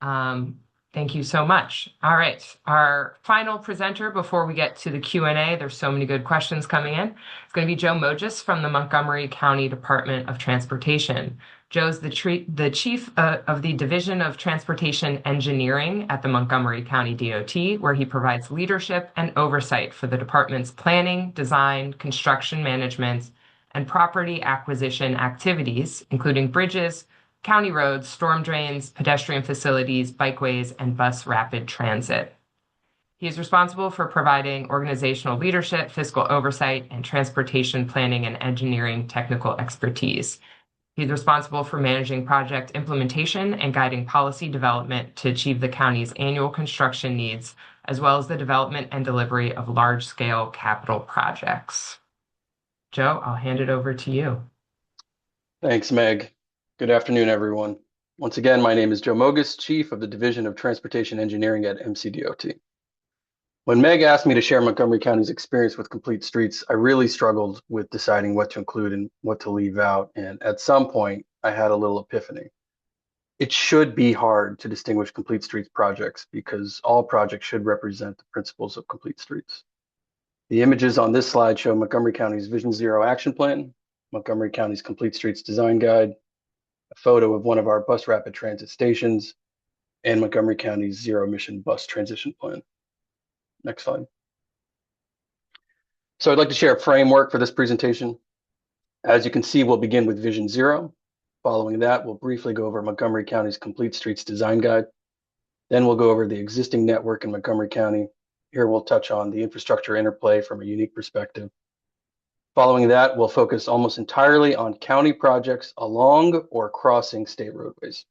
Thank you so much. All right, our final presenter before we get to the Q&A, there's so many good questions coming in. It's going to be Joe Moges from the Montgomery County Department of Transportation. Joe's the chief of the Division of Transportation Engineering at the Montgomery County DOT, where he provides leadership and oversight for the department's planning, design, construction management, and property acquisition activities, including bridges, county roads, storm drains, pedestrian facilities, bikeways, and bus rapid transit. He is responsible for providing organizational leadership, fiscal oversight, and transportation planning and engineering technical expertise. He's responsible for managing project implementation and guiding policy development to achieve the county's annual construction needs, as well as the development and delivery of large-scale capital projects. Joe, I'll hand it over to you. Thanks, Meg. Good afternoon, everyone. Once again, my name is Joe Moges, Chief of the Division of Transportation Engineering at MCDOT. When Meg asked me to share Montgomery County's experience with Complete Streets, I really struggled with deciding what to include and what to leave out. And at some point, I had a little epiphany. It should be hard to distinguish Complete Streets projects because all projects should represent the principles of Complete Streets. The images on this slide show Montgomery County's Vision Zero Action Plan, Montgomery County's Complete Streets Design Guide, a photo of one of our bus rapid transit stations, and Montgomery County's Zero Emission Bus Transition Plan. Next slide. So I'd like to share a framework for this presentation. As you can see, we'll begin with Vision Zero. Following that, we'll briefly go over Montgomery County's Complete Streets Design Guide. Then we'll go over the existing network in Montgomery County. Here we'll touch on the infrastructure interplay from a unique perspective. Following that, we'll focus almost entirely on county projects along or crossing state roadways.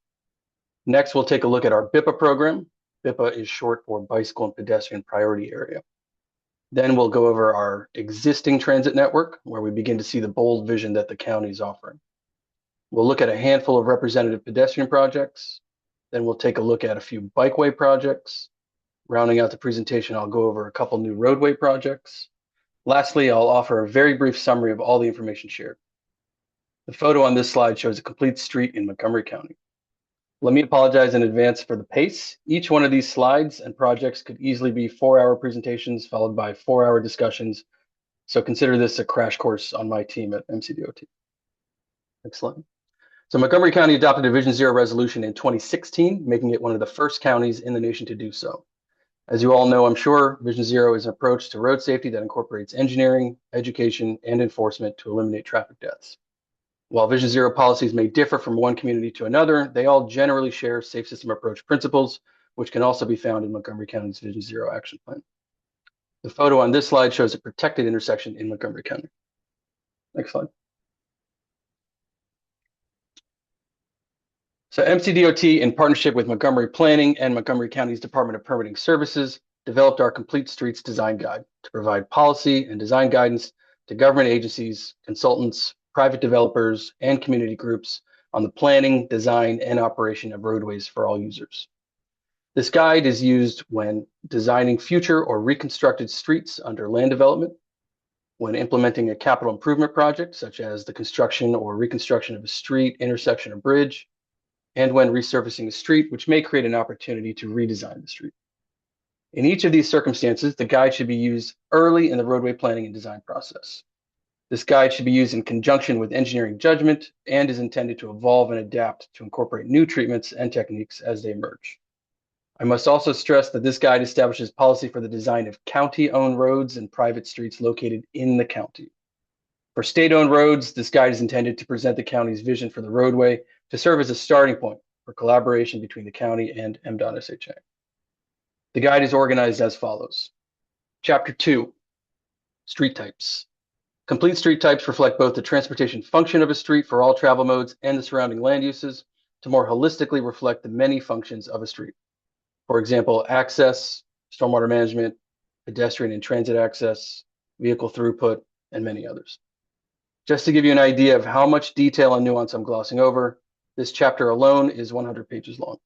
Next, we'll take a look at our BIPA program. BIPA is short for Bicycle and Pedestrian Priority Area. Then we'll go over our existing transit network, where we begin to see the bold vision that the county is offering. We'll look at a handful of representative pedestrian projects. Then we'll take a look at a few bikeway projects. Rounding out the presentation, I'll go over a couple new roadway projects. Lastly, I'll offer a very brief summary of all the information shared. The photo on this slide shows a complete street in Montgomery County. Let me apologize in advance for the pace. Each one of these slides and projects could easily be 4-hour presentations followed by 4-hour discussions. So consider this a crash course on my team at MCDOT. Next slide. So Montgomery County adopted a Vision Zero resolution in 2016, making it one of the first counties in the nation to do so. As you all know, I'm sure, Vision Zero is an approach to road safety that incorporates engineering, education, and enforcement to eliminate traffic deaths. While Vision Zero policies may differ from one community to another, they all generally share safe system approach principles, which can also be found in Montgomery County's Vision Zero action plan. The photo on this slide shows a protected intersection in Montgomery County. Next slide. So MCDOT, in partnership with Montgomery Planning and Montgomery County's Department of Permitting Services, developed our Complete Streets Design Guide to provide policy and design guidance to government agencies, consultants, private developers, and community groups on the planning, design, and operation of roadways for all users. This guide is used when designing future or reconstructed streets under land development, when implementing a capital improvement project, such as the construction or reconstruction of a street, intersection, or bridge, and when resurfacing a street, which may create an opportunity to redesign the street. In each of these circumstances, the guide should be used early in the roadway planning and design process. This guide should be used in conjunction with engineering judgment and is intended to evolve and adapt to incorporate new treatments and techniques as they emerge. I must also stress that this guide establishes policy for the design of county-owned roads and private streets located in the county. For state-owned roads, this guide is intended to present the county's vision for the roadway to serve as a starting point for collaboration between the county and MDOT SHA. The guide is organized as follows. Chapter 2, Street Types. Complete street types reflect both the transportation function of a street for all travel modes and the surrounding land uses to more holistically reflect the many functions of a street. For example, access, stormwater management, pedestrian and transit access, vehicle throughput, and many others. Just to give you an idea of how much detail and nuance I'm glossing over, this chapter alone is 100 pages long.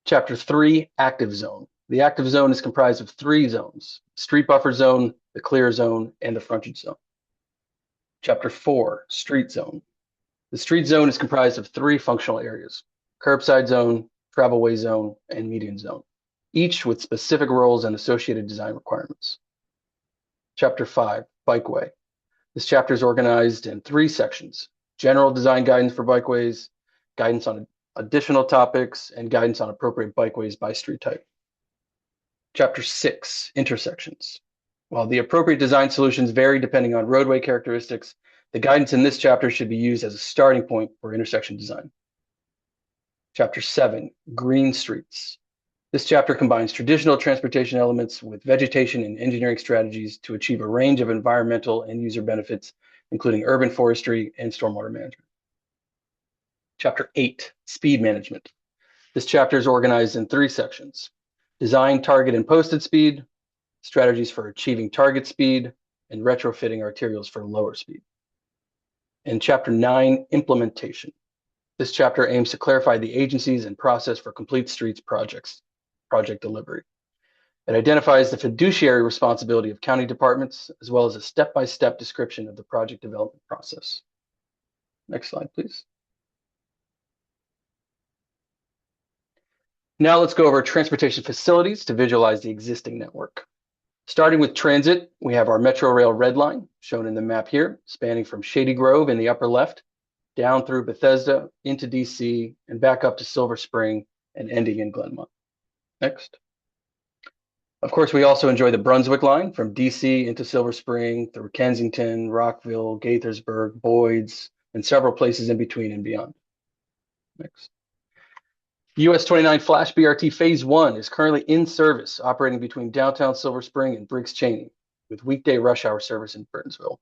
Chapter 3, Active Zone. The active zone is comprised of 3 zones: street buffer zone, the clear zone, and the frontage zone. Chapter 4, Street Zone. The street zone is comprised of 3 functional areas: curbside zone, travelway zone, and median zone, each with specific roles and associated design requirements. Chapter 5, Bikeway. This chapter is organized in 3 sections: general design guidance for bikeways, guidance on additional topics, and guidance on appropriate bikeways by street type. Chapter 6, Intersections. While the appropriate design solutions vary depending on roadway characteristics, the guidance in this chapter should be used as a starting point for intersection design. Chapter 7, Green Streets. This chapter combines traditional transportation elements with vegetation and engineering strategies to achieve a range of environmental and user benefits, including urban forestry and stormwater management. Chapter 8, Speed Management. This chapter is organized in 3 sections: design, target, and posted speed, strategies for achieving target speed, and retrofitting arterials for lower speed. And Chapter 9, Implementation. This chapter aims to clarify the agencies and process for complete streets project delivery. It identifies the fiduciary responsibility of county departments, as well as a step-by-step description of the project development process. Next slide, please. Now let's go over transportation facilities to visualize the existing network. Starting with transit, we have our Metro Rail Red Line, shown in the map here, spanning from Shady Grove in the upper left, down through Bethesda, into DC, and back up to Silver Spring, and ending in Glenmont. Next. Of course, we also enjoy the Brunswick Line from DC into Silver Spring, through Kensington, Rockville, Gaithersburg, Boyd's, and several places in between and beyond. Next. US 29 Flash BRT Phase 1 is currently in service, operating between downtown Silver Spring and Briggs Cheney, with weekday rush hour service in Burtonsville.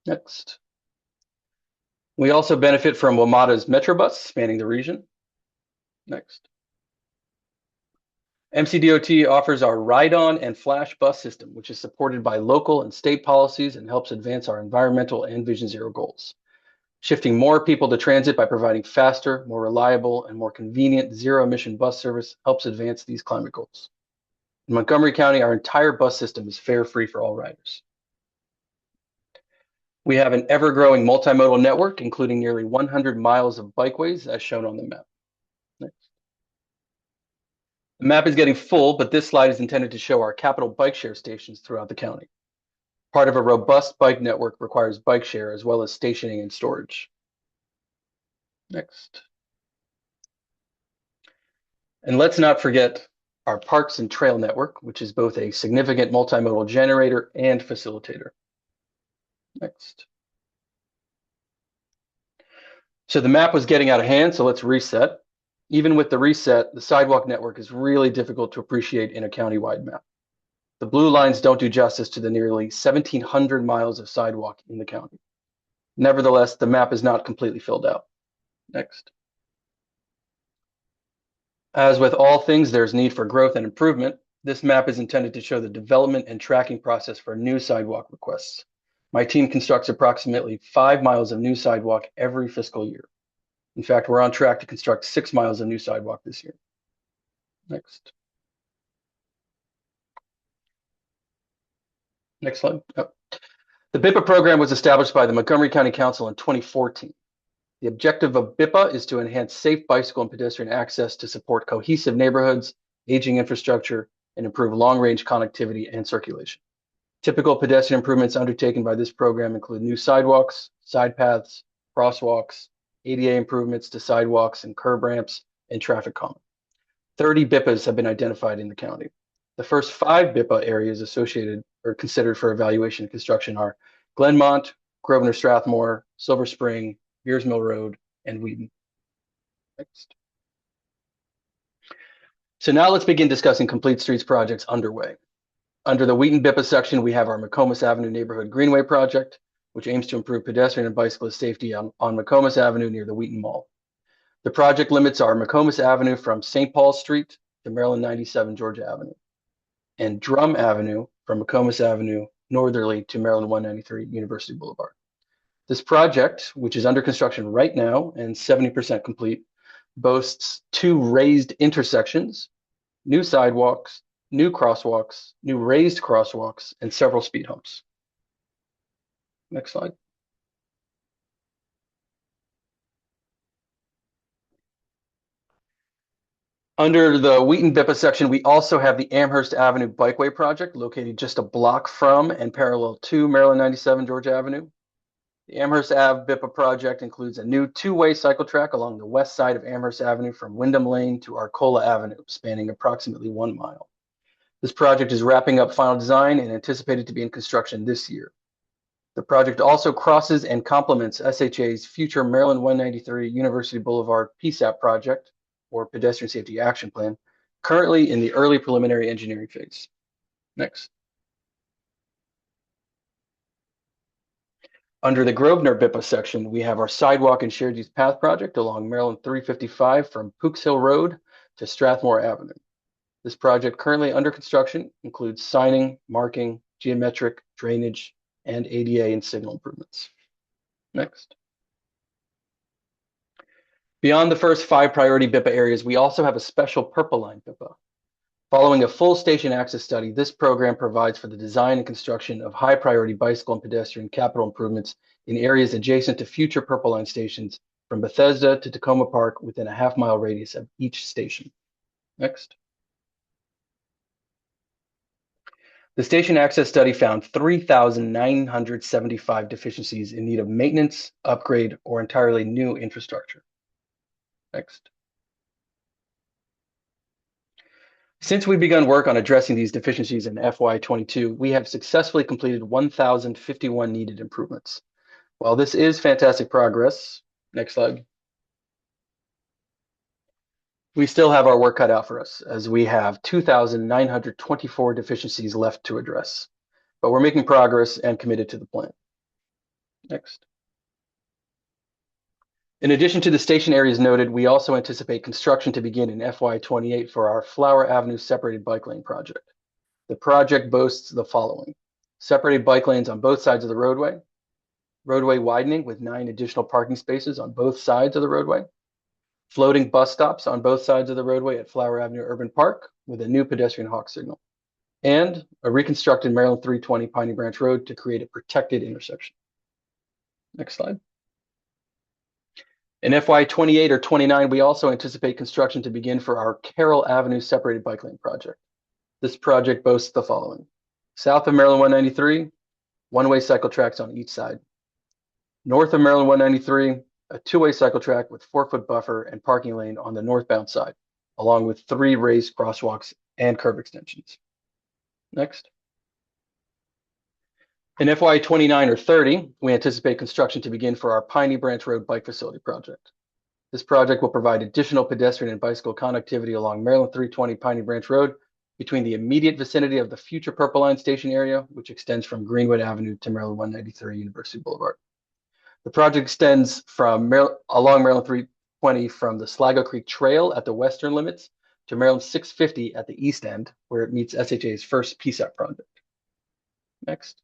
Next. We also benefit from WMATA's Metrobus spanning the region. Next. MCDOT offers our Ride-On and Flash bus system, which is supported by local and state policies and helps advance our environmental and Vision Zero goals. Shifting more people to transit by providing faster, more reliable, and more convenient zero-emission bus service helps advance these climate goals. In Montgomery County, our entire bus system is fare-free for all riders. We have an ever-growing multimodal network, including nearly 100 miles of bikeways, as shown on the map. Next. The map is getting full, but this slide is intended to show our capital bike share stations throughout the county. Part of a robust bike network requires bike share as well as stationing and storage. Next. And let's not forget our parks and trail network, which is both a significant multimodal generator and facilitator. Next. So the map was getting out of hand, so let's reset. Even with the reset, the sidewalk network is really difficult to appreciate in a county-wide map. The blue lines don't do justice to the nearly 1,700 miles of sidewalk in the county. Nevertheless, the map is not completely filled out. Next. As with all things, there's need for growth and improvement. This map is intended to show the development and tracking process for new sidewalk requests. My team constructs approximately 5 miles of new sidewalk every fiscal year. In fact, we're on track to construct 6 miles of new sidewalk this year. Next. Next slide. Oh. The BIPA program was established by the Montgomery County Council in 2014. The objective of BIPA is to enhance safe bicycle and pedestrian access to support cohesive neighborhoods, aging infrastructure, and improve long-range connectivity and circulation. Typical pedestrian improvements undertaken by this program include new sidewalks, side paths, crosswalks, ADA improvements to sidewalks and curb ramps, and traffic calming. 30 BIPAs have been identified in the county. The first 5 BIPA areas associated or considered for evaluation and construction are Glenmont, Grosvenor Strathmore, Silver Spring, Beers Mill Road, and Wheaton. Next. So now let's begin discussing Complete Streets projects underway. Under the Wheaton BIPA section, we have our McComas Avenue Neighborhood Greenway project, which aims to improve pedestrian and bicyclist safety on McComas Avenue near the Wheaton Mall. The project limits our McComas Avenue from St. Paul Street to Maryland 97 Georgia Avenue, and Drum Avenue from McComas Avenue northerly to Maryland 193 University Boulevard. This project, which is under construction right now and 70% complete, boasts 2 raised intersections, new sidewalks, new crosswalks, new raised crosswalks, and several speed humps. Next slide. Under the Wheaton BIPA section, we also have the Amherst Avenue Bikeway project located just a block from and parallel to Maryland 97 Georgia Avenue. The Amherst Ave BIPA project includes a new 2-way cycle track along the west side of Amherst Avenue from Wyndham Lane to Arcola Avenue, spanning approximately 1 mile. This project is wrapping up final design and anticipated to be in construction this year. The project also crosses and complements SHA's future Maryland 193 University Boulevard PSAP project, or Pedestrian Safety Action Plan, currently in the early preliminary engineering phase. Next. Under the Grosvenor BIPA section, we have our sidewalk and shared use path project along Maryland 355 from Pooks Hill Road to Strathmore Avenue. This project currently under construction includes signing, marking, geometric, drainage, and ADA and signal improvements. Next. Beyond the first 5 priority BIPA areas, we also have a special Purple Line BIPA. Following a full station access study, this program provides for the design and construction of high priority bicycle and pedestrian capital improvements in areas adjacent to future Purple Line stations from Bethesda to Tacoma Park within a half-mile radius of each station. Next. The station access study found 3,975 deficiencies in need of maintenance, upgrade, or entirely new infrastructure. Next. Since we begun work on addressing these deficiencies in FY22, we have successfully completed 1,051 needed improvements. While this is fantastic progress, next slide, we still have our work cut out for us, as we have 2,924 deficiencies left to address. But we're making progress and committed to the plan. Next. In addition to the station areas noted, we also anticipate construction to begin in FY28 for our Flower Avenue separated bike lane project. The project boasts the following: separated bike lanes on both sides of the roadway widening with 9 additional parking spaces on both sides of the roadway, floating bus stops on both sides of the roadway at Flower Avenue Urban Park with a new pedestrian hawk signal, and a reconstructed Maryland 320 Piney Branch Road to create a protected intersection. Next slide. In FY 28 or 29, we also anticipate construction to begin for our Carroll Avenue separated bike lane project. This project boasts the following: south of Maryland 193, one-way cycle tracks on each side. North of Maryland 193, a two-way cycle track with 4-foot buffer and parking lane on the northbound side, along with 3 raised crosswalks and curb extensions. Next. In FY 29 or 30, we anticipate construction to begin for our Piney Branch Road Bike Facility project. This project will provide additional pedestrian and bicycle connectivity along Maryland 320 Piney Branch Road between the immediate vicinity of the future Purple Line station area, which extends from Greenwood Avenue to Maryland 193 University Boulevard. The project extends from along Maryland 320 from the Sligo Creek Trail at the western limits to Maryland 650 at the east end, where it meets SHA's first PSAP project. Next.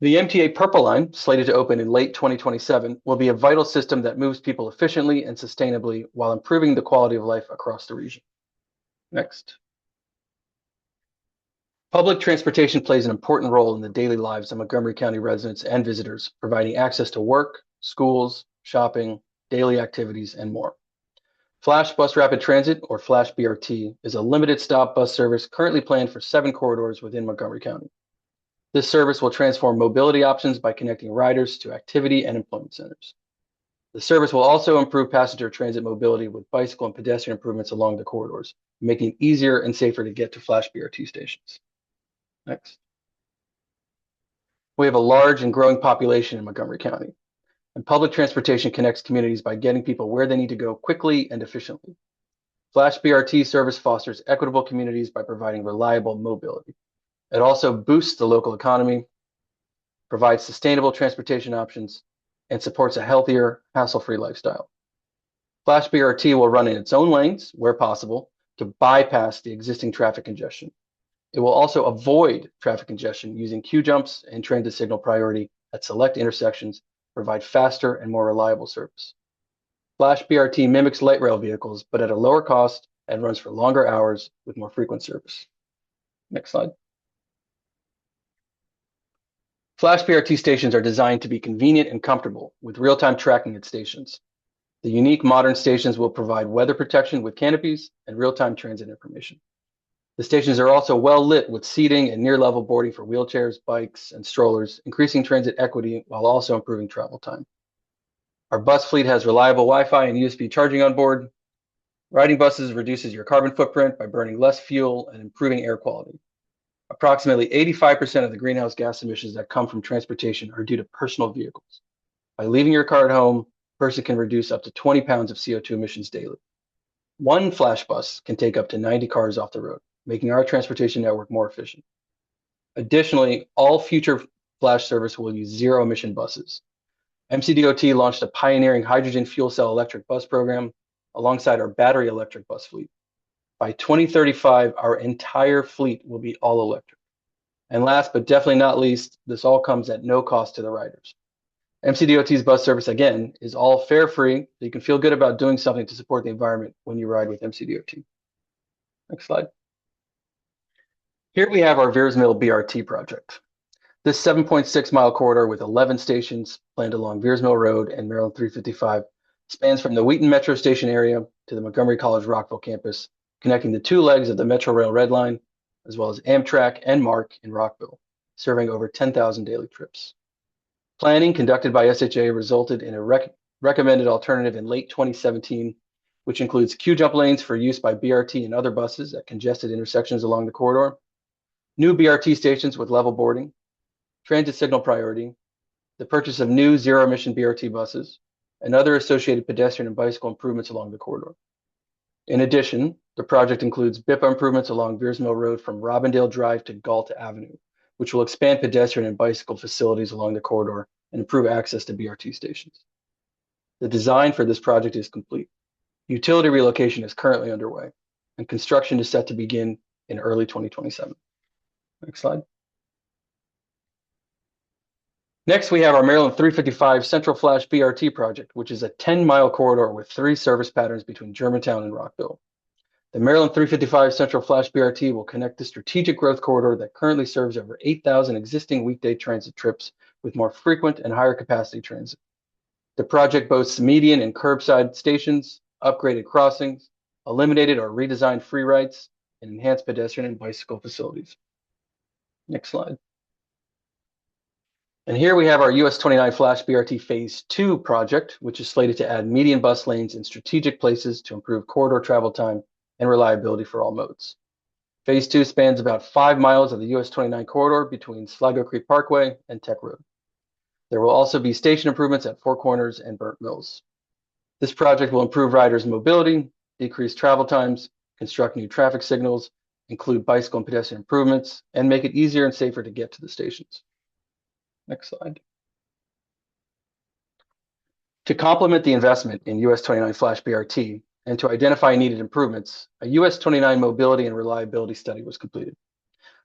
The MTA Purple Line, slated to open in late 2027, will be a vital system that moves people efficiently and sustainably while improving the quality of life across the region. Next. Public transportation plays an important role in the daily lives of Montgomery County residents and visitors, providing access to work, schools, shopping, daily activities, and more. Flash Bus Rapid Transit, or Flash BRT, is a limited stop bus service currently planned for 7 corridors within Montgomery County. This service will transform mobility options by connecting riders to activity and employment centers. The service will also improve passenger transit mobility with bicycle and pedestrian improvements along the corridors, making it easier and safer to get to Flash BRT stations. Next. We have a large and growing population in Montgomery County, and public transportation connects communities by getting people where they need to go quickly and efficiently. Flash BRT service fosters equitable communities by providing reliable mobility. It also boosts the local economy, provides sustainable transportation options, and supports a healthier, hassle-free lifestyle. Flash BRT will run in its own lanes where possible to bypass the existing traffic congestion. It will also avoid traffic congestion using queue jumps and transit signal priority at select intersections, provide faster and more reliable service. Flash BRT mimics light rail vehicles, but at a lower cost and runs for longer hours with more frequent service. Next slide. Flash BRT stations are designed to be convenient and comfortable with real-time tracking at stations. The unique modern stations will provide weather protection with canopies and real-time transit information. The stations are also well lit with seating and near-level boarding for wheelchairs, bikes, and strollers, increasing transit equity while also improving travel time. Our bus fleet has reliable Wi-Fi and USB charging on board. Riding buses reduces your carbon footprint by burning less fuel and improving air quality. Approximately 85% of the greenhouse gas emissions that come from transportation are due to personal vehicles. By leaving your car at home, a person can reduce up to 20 pounds of CO2 emissions daily. One Flash bus can take up to 90 cars off the road, making our transportation network more efficient. Additionally, all future Flash service will use zero-emission buses. MCDOT launched a pioneering hydrogen fuel cell electric bus program alongside our battery electric bus fleet. By 2035, our entire fleet will be all electric. And last but definitely not least, this all comes at no cost to the riders. MCDOT's bus service, again, is all fare free, so you can feel good about doing something to support the environment when you ride with MCDOT. Next slide. Here we have our Veers Mill BRT project. This 7.6-mile corridor with 11 stations planned along Veers Mill Road and Maryland 355 spans from the Wheaton Metro Station area to the Montgomery College Rockville campus, connecting the 2 legs of the Metro Rail Red Line, as well as Amtrak and MARC in Rockville, serving over 10,000 daily trips. Planning conducted by SHA resulted in a recommended alternative in late 2017, which includes queue jump lanes for use by BRT and other buses at congested intersections along the corridor, new BRT stations with level boarding, transit signal priority, the purchase of new zero-emission BRT buses, and other associated pedestrian and bicycle improvements along the corridor. In addition, the project includes BIPA improvements along Veers Mill Road from Robindale Drive to Galt Avenue, which will expand pedestrian and bicycle facilities along the corridor and improve access to BRT stations. The design for this project is complete. Utility relocation is currently underway, and construction is set to begin in early 2027. Next slide. Next, we have our Maryland 355 Central Flash BRT project, which is a 10-mile corridor with 3 service patterns between Germantown and Rockville. The Maryland 355 Central Flash BRT will connect the strategic growth corridor that currently serves over 8,000 existing weekday transit trips with more frequent and higher capacity transit. The project boasts median and curbside stations, upgraded crossings, eliminated or redesigned free rights, and enhanced pedestrian and bicycle facilities. Next slide. And here we have our US 29 Flash BRT Phase 2 project, which is slated to add median bus lanes in strategic places to improve corridor travel time and reliability for all modes. Phase 2 spans about 5 miles of the US 29 corridor between Sligo Creek Parkway and Tech Road. There will also be station improvements at Four Corners and Burnt Mills. This project will improve riders' mobility, decrease travel times, construct new traffic signals, include bicycle and pedestrian improvements, and make it easier and safer to get to the stations. Next slide. To complement the investment in US 29 Flash BRT and to identify needed improvements, a US 29 mobility and reliability study was completed.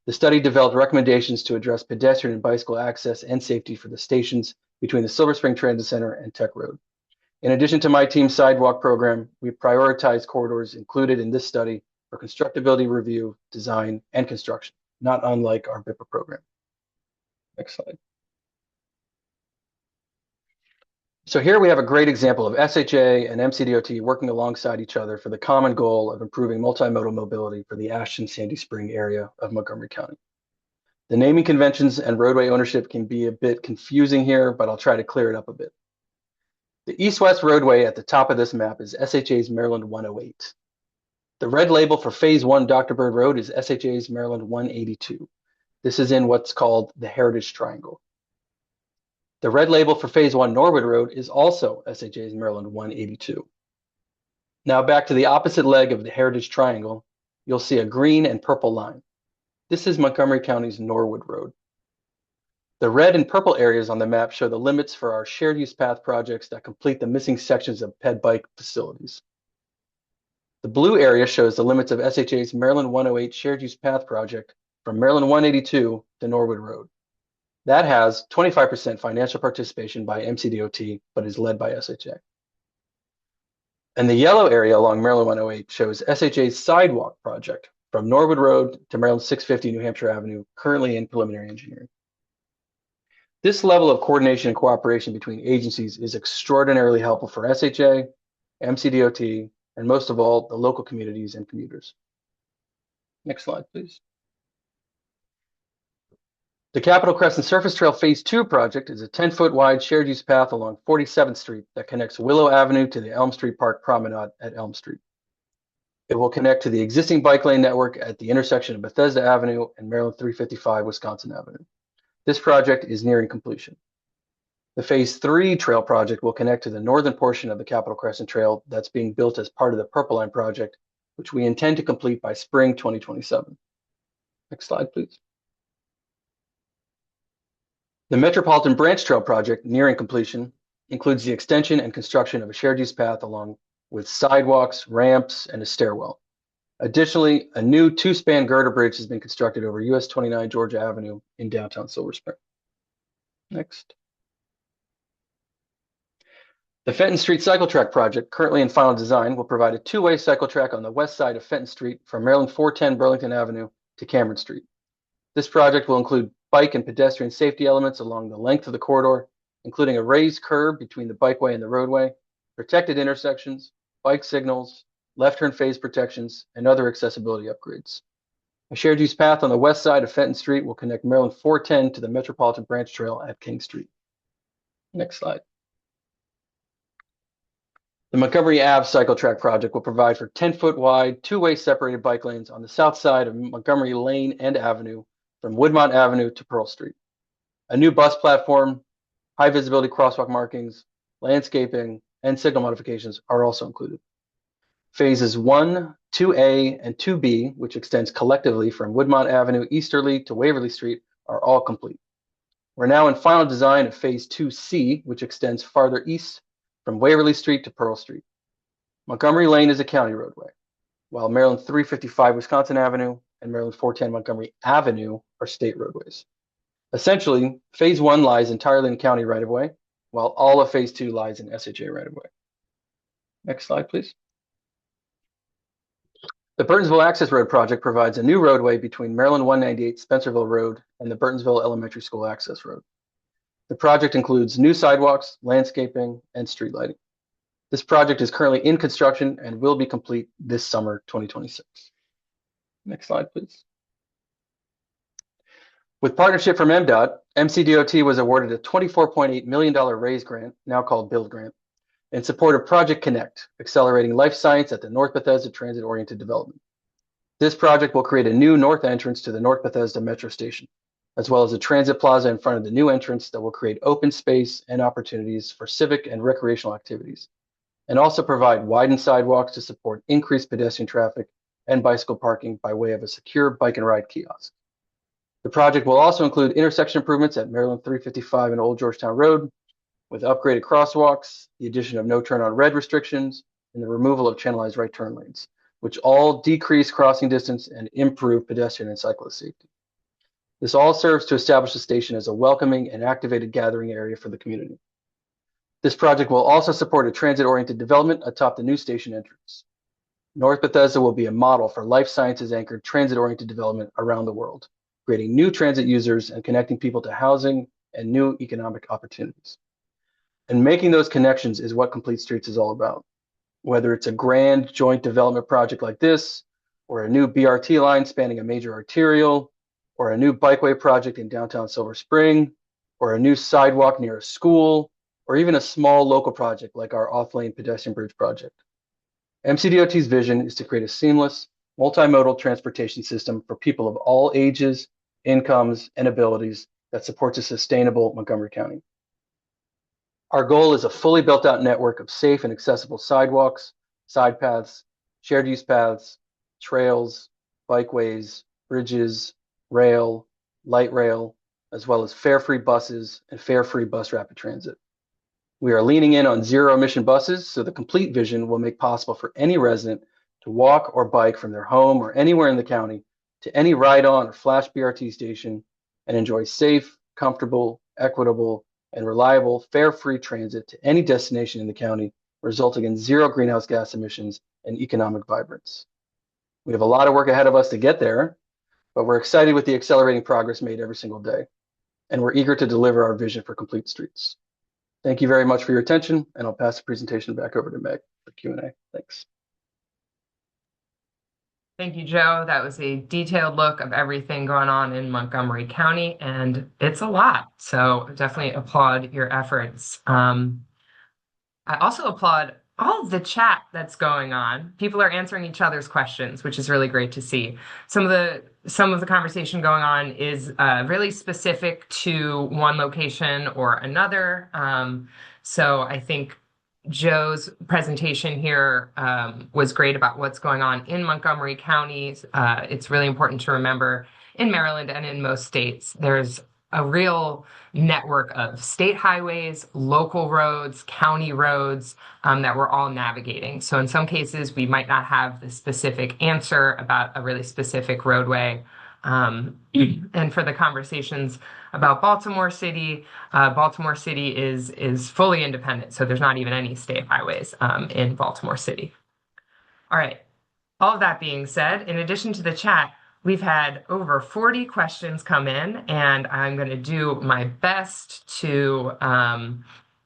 The study developed recommendations to address pedestrian and bicycle access and safety for the stations between the Silver Spring Transit Center and Tech Road. In addition to my team's sidewalk program, we prioritized corridors included in this study for constructability review, design, and construction, not unlike our BIPA program. Next slide. So here we have a great example of SHA and MCDOT working alongside each other for the common goal of improving multimodal mobility for the Ashton-Sandy Spring area of Montgomery County. The naming conventions and roadway ownership can be a bit confusing here, but I'll try to clear it up a bit. The east-west roadway at the top of this map is SHA's Maryland 108. The red label for Phase 1 Dr. Bird Road is SHA's Maryland 182. This is in what's called the Heritage Triangle. The red label for Phase 1 Norwood Road is also SHA's Maryland 182. Now back to the opposite leg of the Heritage Triangle, you'll see a green and purple line. This is Montgomery County's Norwood Road. The red and purple areas on the map show the limits for our shared use path projects that complete the missing sections of ped bike facilities. The blue area shows the limits of SHA's Maryland 108 shared use path project from Maryland 182 to Norwood Road. That has 25% financial participation by MCDOT, but is led by SHA. And the yellow area along Maryland 108 shows SHA's sidewalk project from Norwood Road to Maryland 650 New Hampshire Avenue, currently in preliminary engineering. This level of coordination and cooperation between agencies is extraordinarily helpful for SHA, MCDOT, and most of all, the local communities and commuters. Next slide, please. The Capitol Crescent Surface Trail Phase 2 project is a 10-foot wide shared use path along 47th Street that connects Willow Avenue to the Elm Street Park Promenade at Elm Street. It will connect to the existing bike lane network at the intersection of Bethesda Avenue and Maryland 355 Wisconsin Avenue. This project is nearing completion. The Phase 3 trail project will connect to the northern portion of the Capitol Crescent Trail that's being built as part of the Purple Line project, which we intend to complete by spring 2027. Next slide, please. The Metropolitan Branch Trail project, nearing completion, includes the extension and construction of a shared use path along with sidewalks, ramps, and a stairwell. Additionally, a new 2-span girder bridge has been constructed over US 29 Georgia Avenue in downtown Silver Spring. Next. The Fenton Street Cycle Track project, currently in final design, will provide a 2-way cycle track on the west side of Fenton Street from Maryland 410 Burlington Avenue to Cameron Street. This project will include bike and pedestrian safety elements along the length of the corridor, including a raised curb between the bikeway and the roadway, protected intersections, bike signals, left turn phase protections, and other accessibility upgrades. A shared use path on the west side of Fenton Street will connect Maryland 410 to the Metropolitan Branch Trail at King Street. Next slide. The Montgomery Ave Cycle Track project will provide for 10-foot wide, 2-way separated bike lanes on the south side of Montgomery Lane and Avenue from Woodmont Avenue to Pearl Street. A new bus platform, high visibility crosswalk markings, landscaping, and signal modifications are also included. Phases 1, 2A, and 2B, which extends collectively from Woodmont Avenue easterly to Waverly Street, are all complete. We're now in final design of Phase 2C, which extends farther east from Waverly Street to Pearl Street. Montgomery Lane is a county roadway, while Maryland 355 Wisconsin Avenue and Maryland 410 Montgomery Avenue are state roadways. Essentially, Phase 1 lies entirely in county right-of-way, while all of Phase 2 lies in SHA right-of-way. Next slide, please. The Burtonsville Access Road project provides a new roadway between Maryland 198 Spencerville Road and the Burtonsville Elementary School Access Road. The project includes new sidewalks, landscaping, and street lighting. This project is currently in construction and will be complete this summer 2026. Next slide, please. With partnership from MDOT, MCDOT was awarded a $24.8 million RAISE grant, now called BUILD grant, in support of Project Connect, accelerating life science at the North Bethesda Transit-Oriented Development. This project will create a new north entrance to the North Bethesda Metro Station, as well as a transit plaza in front of the new entrance that will create open space and opportunities for civic and recreational activities, and also provide widened sidewalks to support increased pedestrian traffic and bicycle parking by way of a secure bike and ride kiosk. The project will also include intersection improvements at Maryland 355 and Old Georgetown Road, with upgraded crosswalks, the addition of no turn on red restrictions, and the removal of channelized right turn lanes, which all decrease crossing distance and improve pedestrian and cyclist safety. This all serves to establish the station as a welcoming and activated gathering area for the community. This project will also support a transit-oriented development atop the new station entrance. North Bethesda will be a model for life sciences anchored transit-oriented development around the world, creating new transit users and connecting people to housing and new economic opportunities. And making those connections is what Complete Streets is all about. Whether it's a grand joint development project like this, or a new BRT line spanning a major arterial, or a new bikeway project in downtown Silver Spring, or a new sidewalk near a school, or even a small local project like our off-lane pedestrian bridge project. MCDOT's vision is to create a seamless, multimodal transportation system for people of all ages, incomes, and abilities that supports a sustainable Montgomery County. Our goal is a fully built out network of safe and accessible sidewalks, side paths, shared use paths, trails, bikeways, bridges, rail, light rail, as well as fare-free buses and fare-free bus rapid transit. We are leaning in on zero emission buses, so the complete vision will make possible for any resident to walk or bike from their home or anywhere in the county to any ride-on or flash BRT station and enjoy safe, comfortable, equitable, and reliable fare-free transit to any destination in the county, resulting in zero greenhouse gas emissions and economic vibrance. We have a lot of work ahead of us to get there, but we're excited with the accelerating progress made every single day, and we're eager to deliver our vision for Complete Streets. Thank you very much for your attention, and I'll pass the presentation back over to Meg for Q&A. Thanks. Thank you, Joe. That was a detailed look of everything going on in Montgomery County, and it's a lot. So definitely applaud your efforts. I also applaud all of the chat that's going on. People are answering each other's questions, which is really great to see. Some of the conversation going on is really specific to one location or another. So I think Joe's presentation here was great about what's going on in Montgomery County. It's really important to remember in Maryland and in most states, there's a real network of state highways, local roads, county roads that we're all navigating. So in some cases, we might not have the specific answer about a really specific roadway. And for the conversations about Baltimore City is fully independent. So there's not even any state highways in Baltimore City. All right. All of that being said, in addition to the chat, we've had over 40 questions come in, and I'm going to do my best to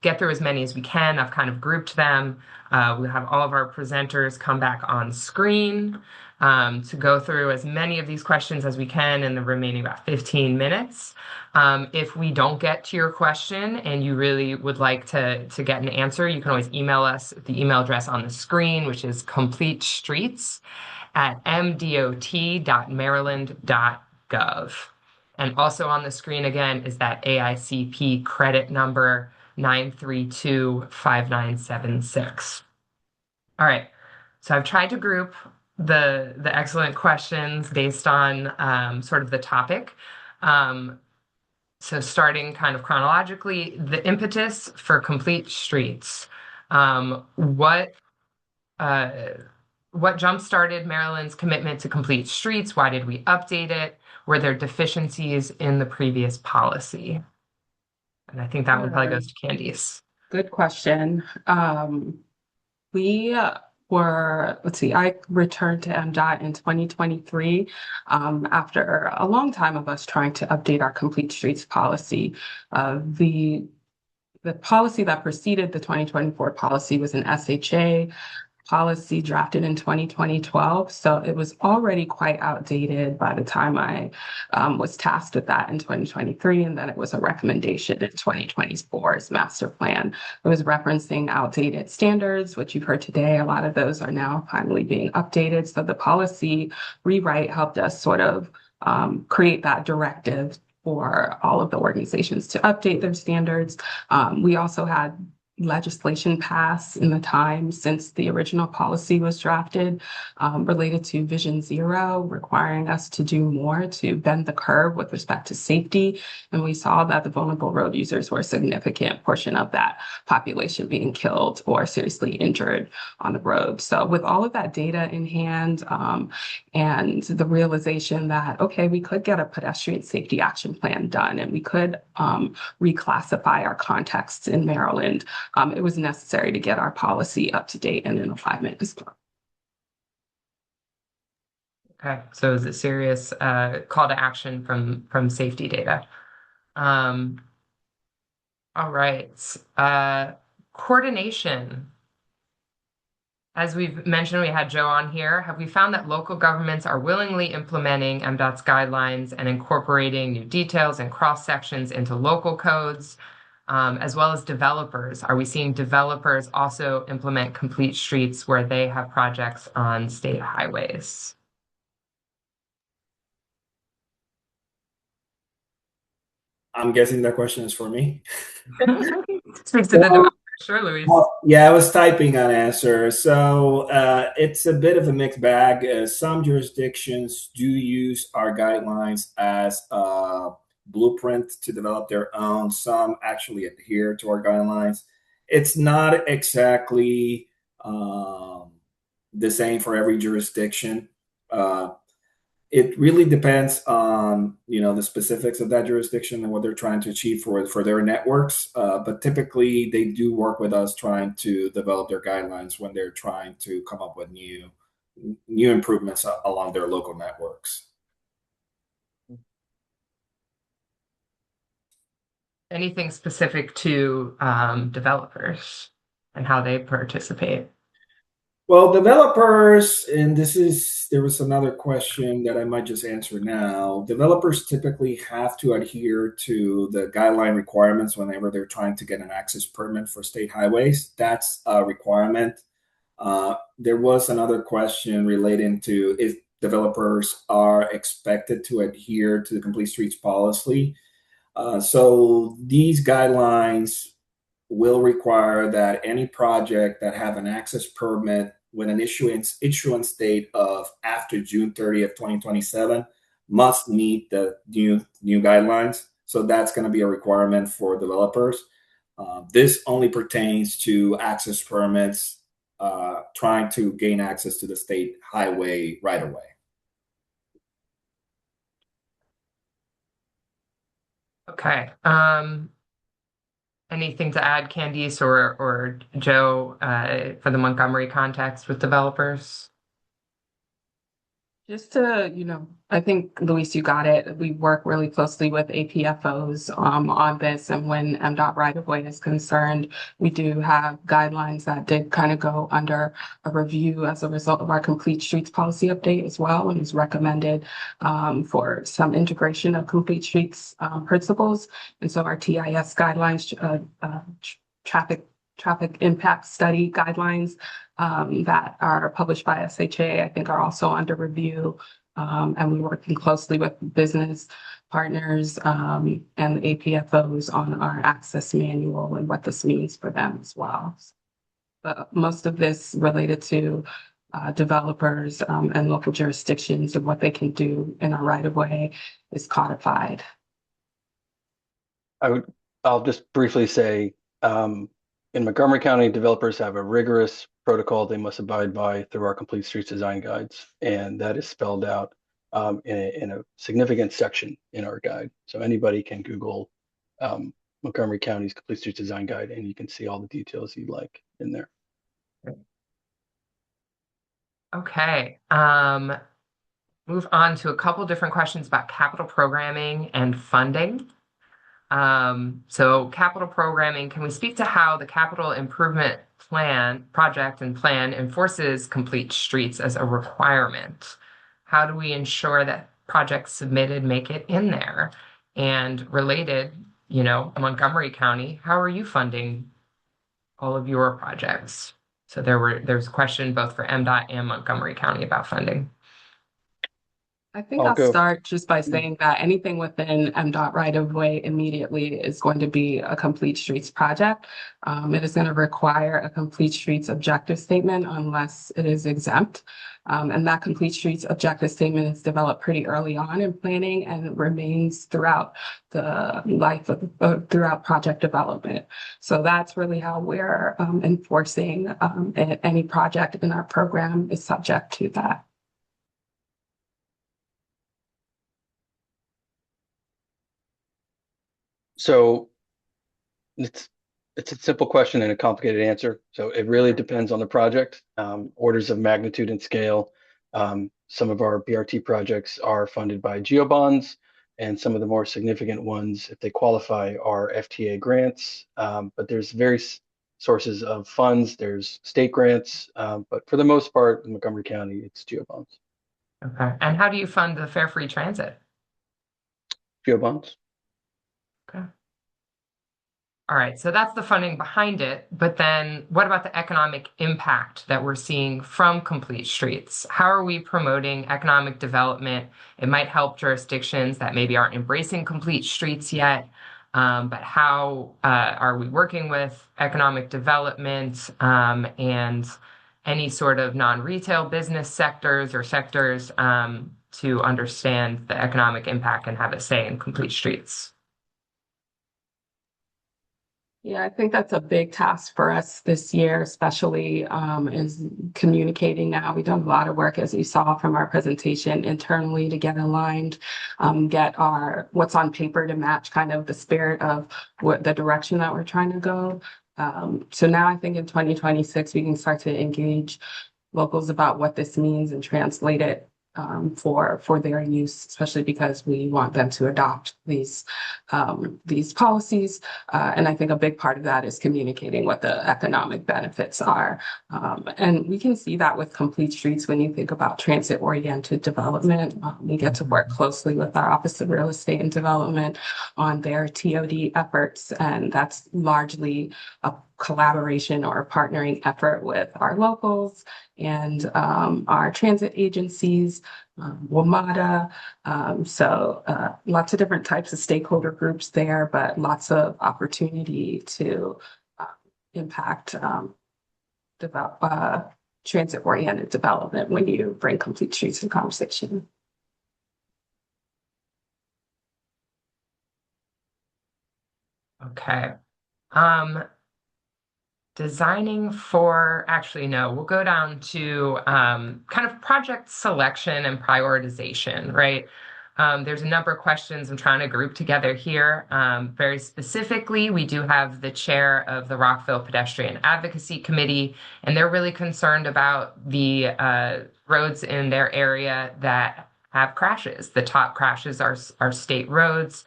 get through as many as we can. I've kind of grouped them. We'll have all of our presenters come back on screen to go through as many of these questions as we can in the remaining about 15 minutes. If we don't get to your question and you really would like to get an answer, you can always email us at the email address on the screen, which is completestreets@mdot.maryland.gov. And also on the screen again is that AICP credit number 9325976. All right, so I've tried to group the excellent questions based on sort of the topic. So starting kind of chronologically, the impetus for Complete Streets. What jump-started Maryland's commitment to Complete Streets? Why did we update it? Were there deficiencies in the previous policy? And I think that one probably goes to Candice. Good question. We let's see, I returned to MDOT in 2023 after a long time of us trying to update our Complete Streets policy. The policy that preceded the 2024 policy was an SHA policy drafted in 2012. So it was already quite outdated by the time I was tasked with that in 2023. And then it was a recommendation in 2024's master plan. It was referencing outdated standards, which you've heard today. A lot of those are now finally being updated. So the policy rewrite helped us sort of create that directive for all of the organizations to update their standards. We also had legislation passed in the time since the original policy was drafted related to Vision Zero, requiring us to do more to bend the curve with respect to safety. And we saw that the vulnerable road users were a significant portion of that population being killed or seriously injured on the road. So with all of that data in hand and the realization that, okay, we could get a pedestrian safety action plan done and we could reclassify our contexts in Maryland, it was necessary to get our policy up to date and in alignment as well. Okay, so it's a serious call to action from safety data. All right, coordination. As we've mentioned, we had Joe on here. Have we found that local governments are willingly implementing MDOT's guidelines and incorporating new details and cross sections into local codes? As well as developers. Are we seeing developers also implement complete streets where they have projects on state highways? I'm guessing that question is for me. Speaks to the developer. Sure, Luis. Yeah, I was typing an answer. So it's a bit of a mixed bag. Some jurisdictions do use our guidelines as blueprint to develop their own. Some actually adhere to our guidelines. It's not exactly the same for every jurisdiction. It really depends on the specifics of that jurisdiction and what they're trying to achieve for their networks. But typically, they do work with us trying to develop their guidelines when they're trying to come up with new improvements along their local networks. Anything specific to developers and how they participate? Well, developers, and there was another question that I might just answer now. Developers typically have to adhere to the guideline requirements whenever they're trying to get an access permit for state highways. That's a requirement. There was another question relating to if developers are expected to adhere to the Complete Streets Policy. So these guidelines will require that any project that have an access permit with an issuance date of after June 30th, 2027 must meet the new guidelines. So that's going to be a requirement for developers. This only pertains to access permits trying to gain access to the state highway right away. Okay. Anything to add, Candice or Joe, for the Montgomery context with developers? Just to, I think, Luis, you got it. We work really closely with APFOs on this. And when MDOT right-of-way is concerned, we do have guidelines that did kind of go under a review as a result of our Complete Streets policy update as well. And it's recommended for some integration of Complete Streets principles. And so our TIS guidelines, traffic impact study guidelines that are published by SHA, I think are also under review. And we're working closely with business partners and the APFOs on our access manual and what this means for them as well. But most of this related to developers and local jurisdictions and what they can do in a right-of-way is codified. I'll just briefly say, in Montgomery County, developers have a rigorous protocol they must abide by through our Complete Streets design guides, and that is spelled out in a significant section in our guide. So anybody can Google Montgomery County's Complete Streets design guide, and you can see all the details you like in there. Okay. Move on to a couple different questions about capital programming and funding. So capital programming, can we speak to how the capital improvement project and plan enforces complete streets as a requirement? How do we ensure that projects submitted make it in there? And related, Montgomery County, how are you funding all of your projects? So there's a question both for MDOT and Montgomery County about funding. I think I'll I'll go. start just by saying that anything within MDOT right of way immediately is going to be a complete streets project. It is going to require a complete streets objective statement unless it is exempt. And that complete streets objective statement is developed pretty early on in planning and remains throughout the life of throughout project development. So that's really how we're enforcing any project in our program is subject to that. So it's a simple question and a complicated answer. So it really depends on the project, orders of magnitude and scale. Some of our BRT projects are funded by GeoBonds, and some of the more significant ones, if they qualify, are FTA grants. But there's various sources of funds. There's state grants, but for the most part, in Montgomery County, it's GeoBonds. Okay. And how do you fund the fare free transit? GeoBonds. Okay. All right, so that's the funding behind it. But then what about the economic impact that we're seeing from Complete Streets? How are we promoting economic development? It might help jurisdictions that maybe aren't embracing Complete Streets yet. But how are we working with economic development and any sort of non-retail business sectors or sectors to understand the economic impact and have it say in Complete Streets? Yeah, I think that's a big task for us this year, especially is communicating now. We've done a lot of work, as you saw from our presentation, internally to get aligned, get our what's on paper to match kind of the spirit of what the direction that we're trying to go. So now I think in 2026, we can start to engage locals about what this means and translate it for their use, especially because we want them to adopt these policies. And I think a big part of that is communicating what the economic benefits are. And we can see that with Complete Streets when you think about transit-oriented development. We get to work closely with our Office of Real Estate and Development on their TOD efforts, and that's largely a collaboration or a partnering effort with our locals and our transit agencies, WMATA. So lots of different types of stakeholder groups there, but lots of opportunity to impact transit-oriented development when you bring Complete Streets in conversation. Okay. Designing for, actually, no, we'll go down to kind of project selection and prioritization, right? There's a number of questions I'm trying to group together here. Very specifically, we do have the chair of the Rockville Pedestrian Advocacy Committee, and they're really concerned about the roads in their area that have crashes. The top crashes are state roads.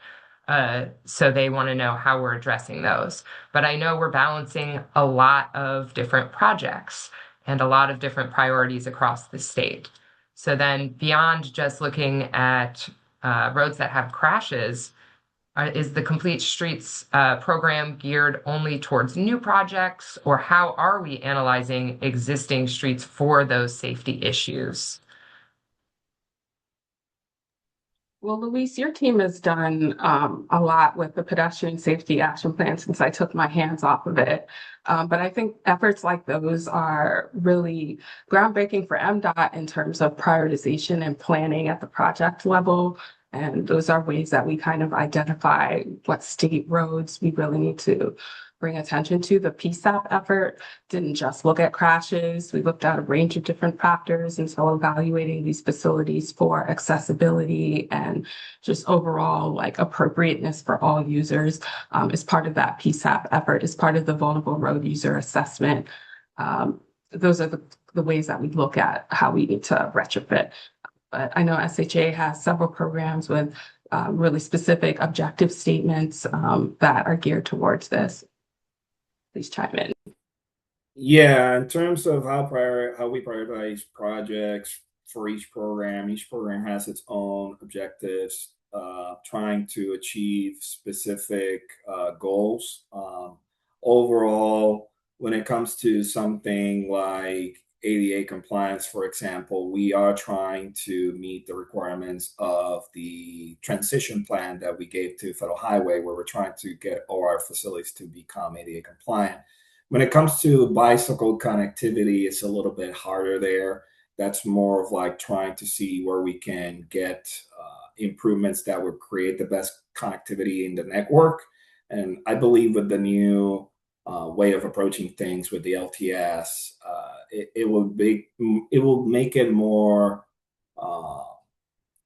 So they want to know how we're addressing those. But I know we're balancing a lot of different projects and a lot of different priorities across the state. So then beyond just looking at roads that have crashes, is the Complete Streets program geared only towards new projects, or how are we analyzing existing streets for those safety issues? Well, Luis, your team has done a lot with the pedestrian safety action plan since I took my hands off of it. But I think efforts like those are really groundbreaking for MDOT in terms of prioritization and planning at the project level. And those are ways that we kind of identify what state roads we really need to bring attention to. The PSAP effort didn't just look at crashes. We looked at a range of different factors. And so evaluating these facilities for accessibility and just overall like appropriateness for all users is part of that PSAP effort, is part of the vulnerable road user assessment. those are the ways that we look at how we need to retrofit. But I know SHA has several programs with really specific objective statements that are geared towards this. Please chime in. Yeah, in terms of how we prioritize projects for each program has its own objectives, trying to achieve specific goals. Overall, when it comes to something like ADA compliance, for example, we are trying to meet the requirements of the transition plan that we gave to Federal Highway, where we're trying to get all our facilities to become ADA compliant. When it comes to bicycle connectivity, it's a little bit harder there. That's more of like trying to see where we can get improvements that would create the best connectivity in the network. And I believe with the new way of approaching things with the LTS, it will make it more.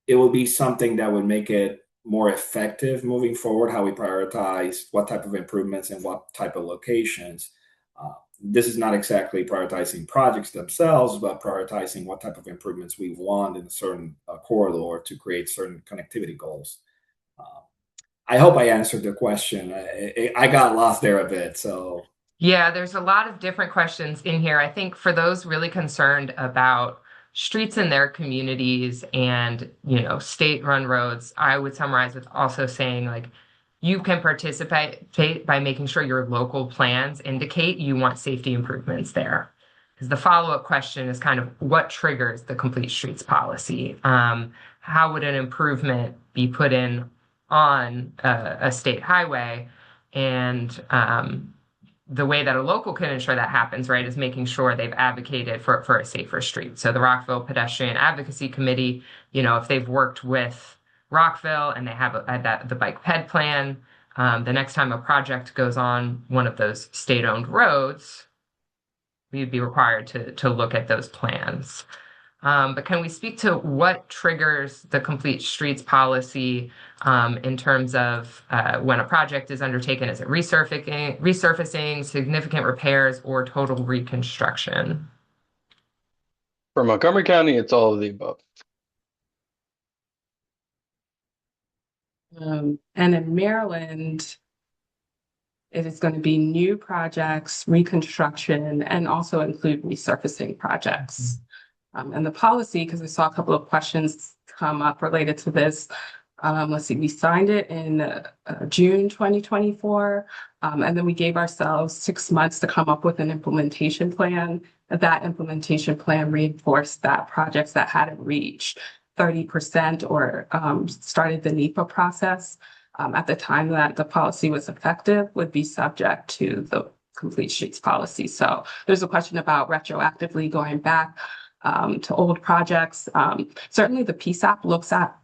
It will be something that would make it more effective moving forward. How we prioritize what type of improvements and what type of locations. This is not exactly prioritizing projects themselves, but prioritizing what type of improvements we want in a certain corridor to create certain connectivity goals. I hope I answered the question. I got lost there a bit, so. Yeah, there's a lot of different questions in here. I think for those really concerned about streets in their communities and, state-run roads, I would summarize with also saying, like, you can participate by making sure your local plans indicate you want safety improvements there. Because the follow-up question is kind of what triggers the Complete Streets policy? How would an improvement be put in on a state highway? And the way that a local can ensure that happens, right, is making sure they've advocated for a safer street. So the Rockville Pedestrian Advocacy Committee, if they've worked with Rockville and they have the bike ped plan, the next time a project goes on one of those state-owned roads, we'd be required to look at those plans. But can we speak to what triggers the Complete Streets policy in terms of when a project is undertaken? Is it resurfacing, significant repairs, or total reconstruction? For Montgomery County, it's all of the above. And in Maryland, it is going to be new projects, reconstruction, and also include resurfacing projects. And the policy, because I saw a couple of questions come up related to this. Let's see, we signed it in June 2024, and then we gave ourselves 6 months to come up with an implementation plan. That implementation plan reinforced that projects that hadn't reached 30% or started the NEPA process at the time that the policy was effective would be subject to the Complete Streets policy. So there's a question about retroactively going back to old projects. Certainly the PSAP looks at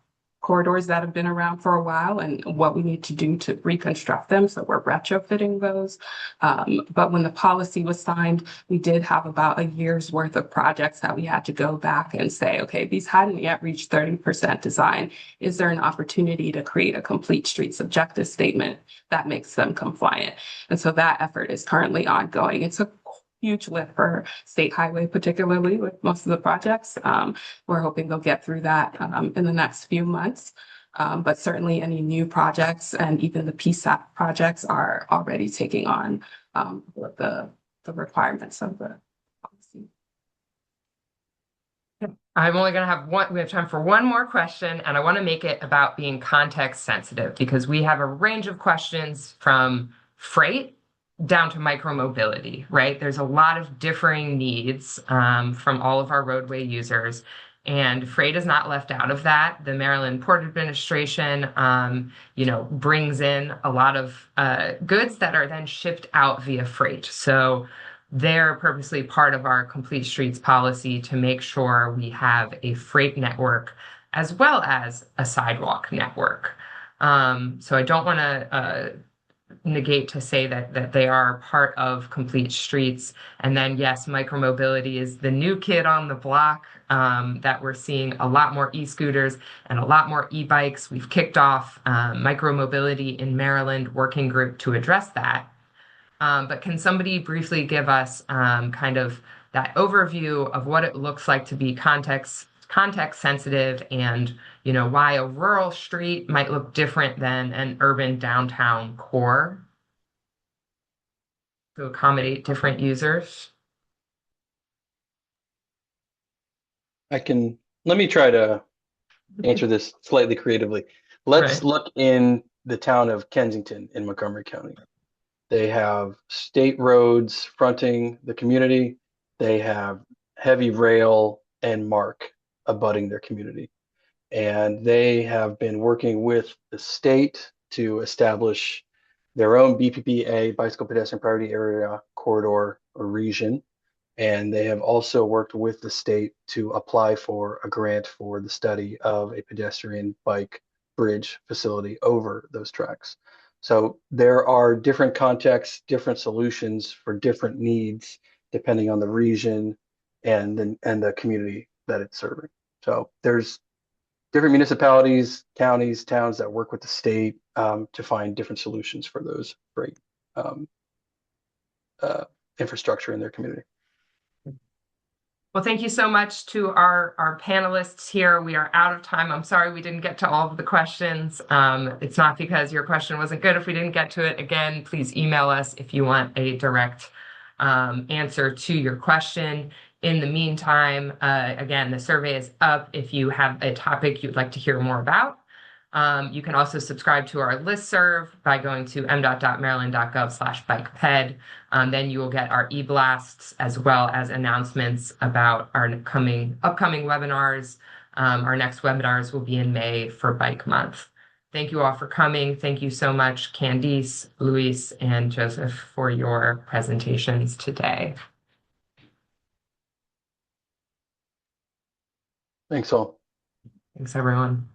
corridors that have been around for a while and what we need to do to reconstruct them. So we're retrofitting those. But when the policy was signed, we did have about a year's worth of projects that we had to go back and say, okay, these hadn't yet reached 30% design. Is there an opportunity to create a Complete Streets objective statement that makes them compliant? And so that effort is currently ongoing. It's a huge lift for State Highway, particularly with most of the projects. We're hoping they'll get through that in the next few months. But certainly any new projects and even the PSAP projects are already taking on the requirements of the policy. I'm only going to have one. We have time for one more question, and I want to make it about being context sensitive because we have a range of questions from freight down to micromobility, right? There's a lot of differing needs from all of our roadway users, and freight is not left out of that. The Maryland Port Administration, brings in a lot of goods that are then shipped out via freight. So they're purposely part of our Complete Streets policy to make sure we have a freight network as well as a sidewalk network. So I don't want to negate to say that they are part of Complete Streets. And then, yes, micromobility is the new kid on the block, that we're seeing a lot more e-scooters and a lot more e-bikes. We've kicked off micromobility in Maryland working group to address that. But can somebody briefly give us kind of that overview of what it looks like to be context sensitive, and why a rural street might look different than an urban downtown core to accommodate different users? Let me try to answer this slightly creatively. Let's Right. look in the town of Kensington in Montgomery County. They have state roads fronting the community. They have heavy rail and MARC abutting their community. And they have been working with the state to establish their own BPPA, Bicycle Pedestrian Priority Area Corridor or region. And they have also worked with the state to apply for a grant for the study of a pedestrian bike bridge facility over those tracks. So there are different contexts, different solutions for different needs, depending on the region and the community that it's serving. So there's different municipalities, counties, towns that work with the state to find different solutions for those great um, infrastructure in their community. Well, thank you so much to our panelists here. We are out of time. I'm sorry we didn't get to all of the questions. It's not because your question wasn't good if we didn't get to it. Again, please email us if you want a direct answer to your question. In the meantime, again, the survey is up if you have a topic you'd like to hear more about. You can also subscribe to our listserv by going to mdot.maryland.gov/bikeped. Then you will get our e-blasts as well as announcements about our upcoming webinars. Our next webinars will be in May for Bike Month. Thank you all for coming. Thank you so much, Candice, Luis, and Joseph, for your presentations today. Thanks all. Thanks, everyone.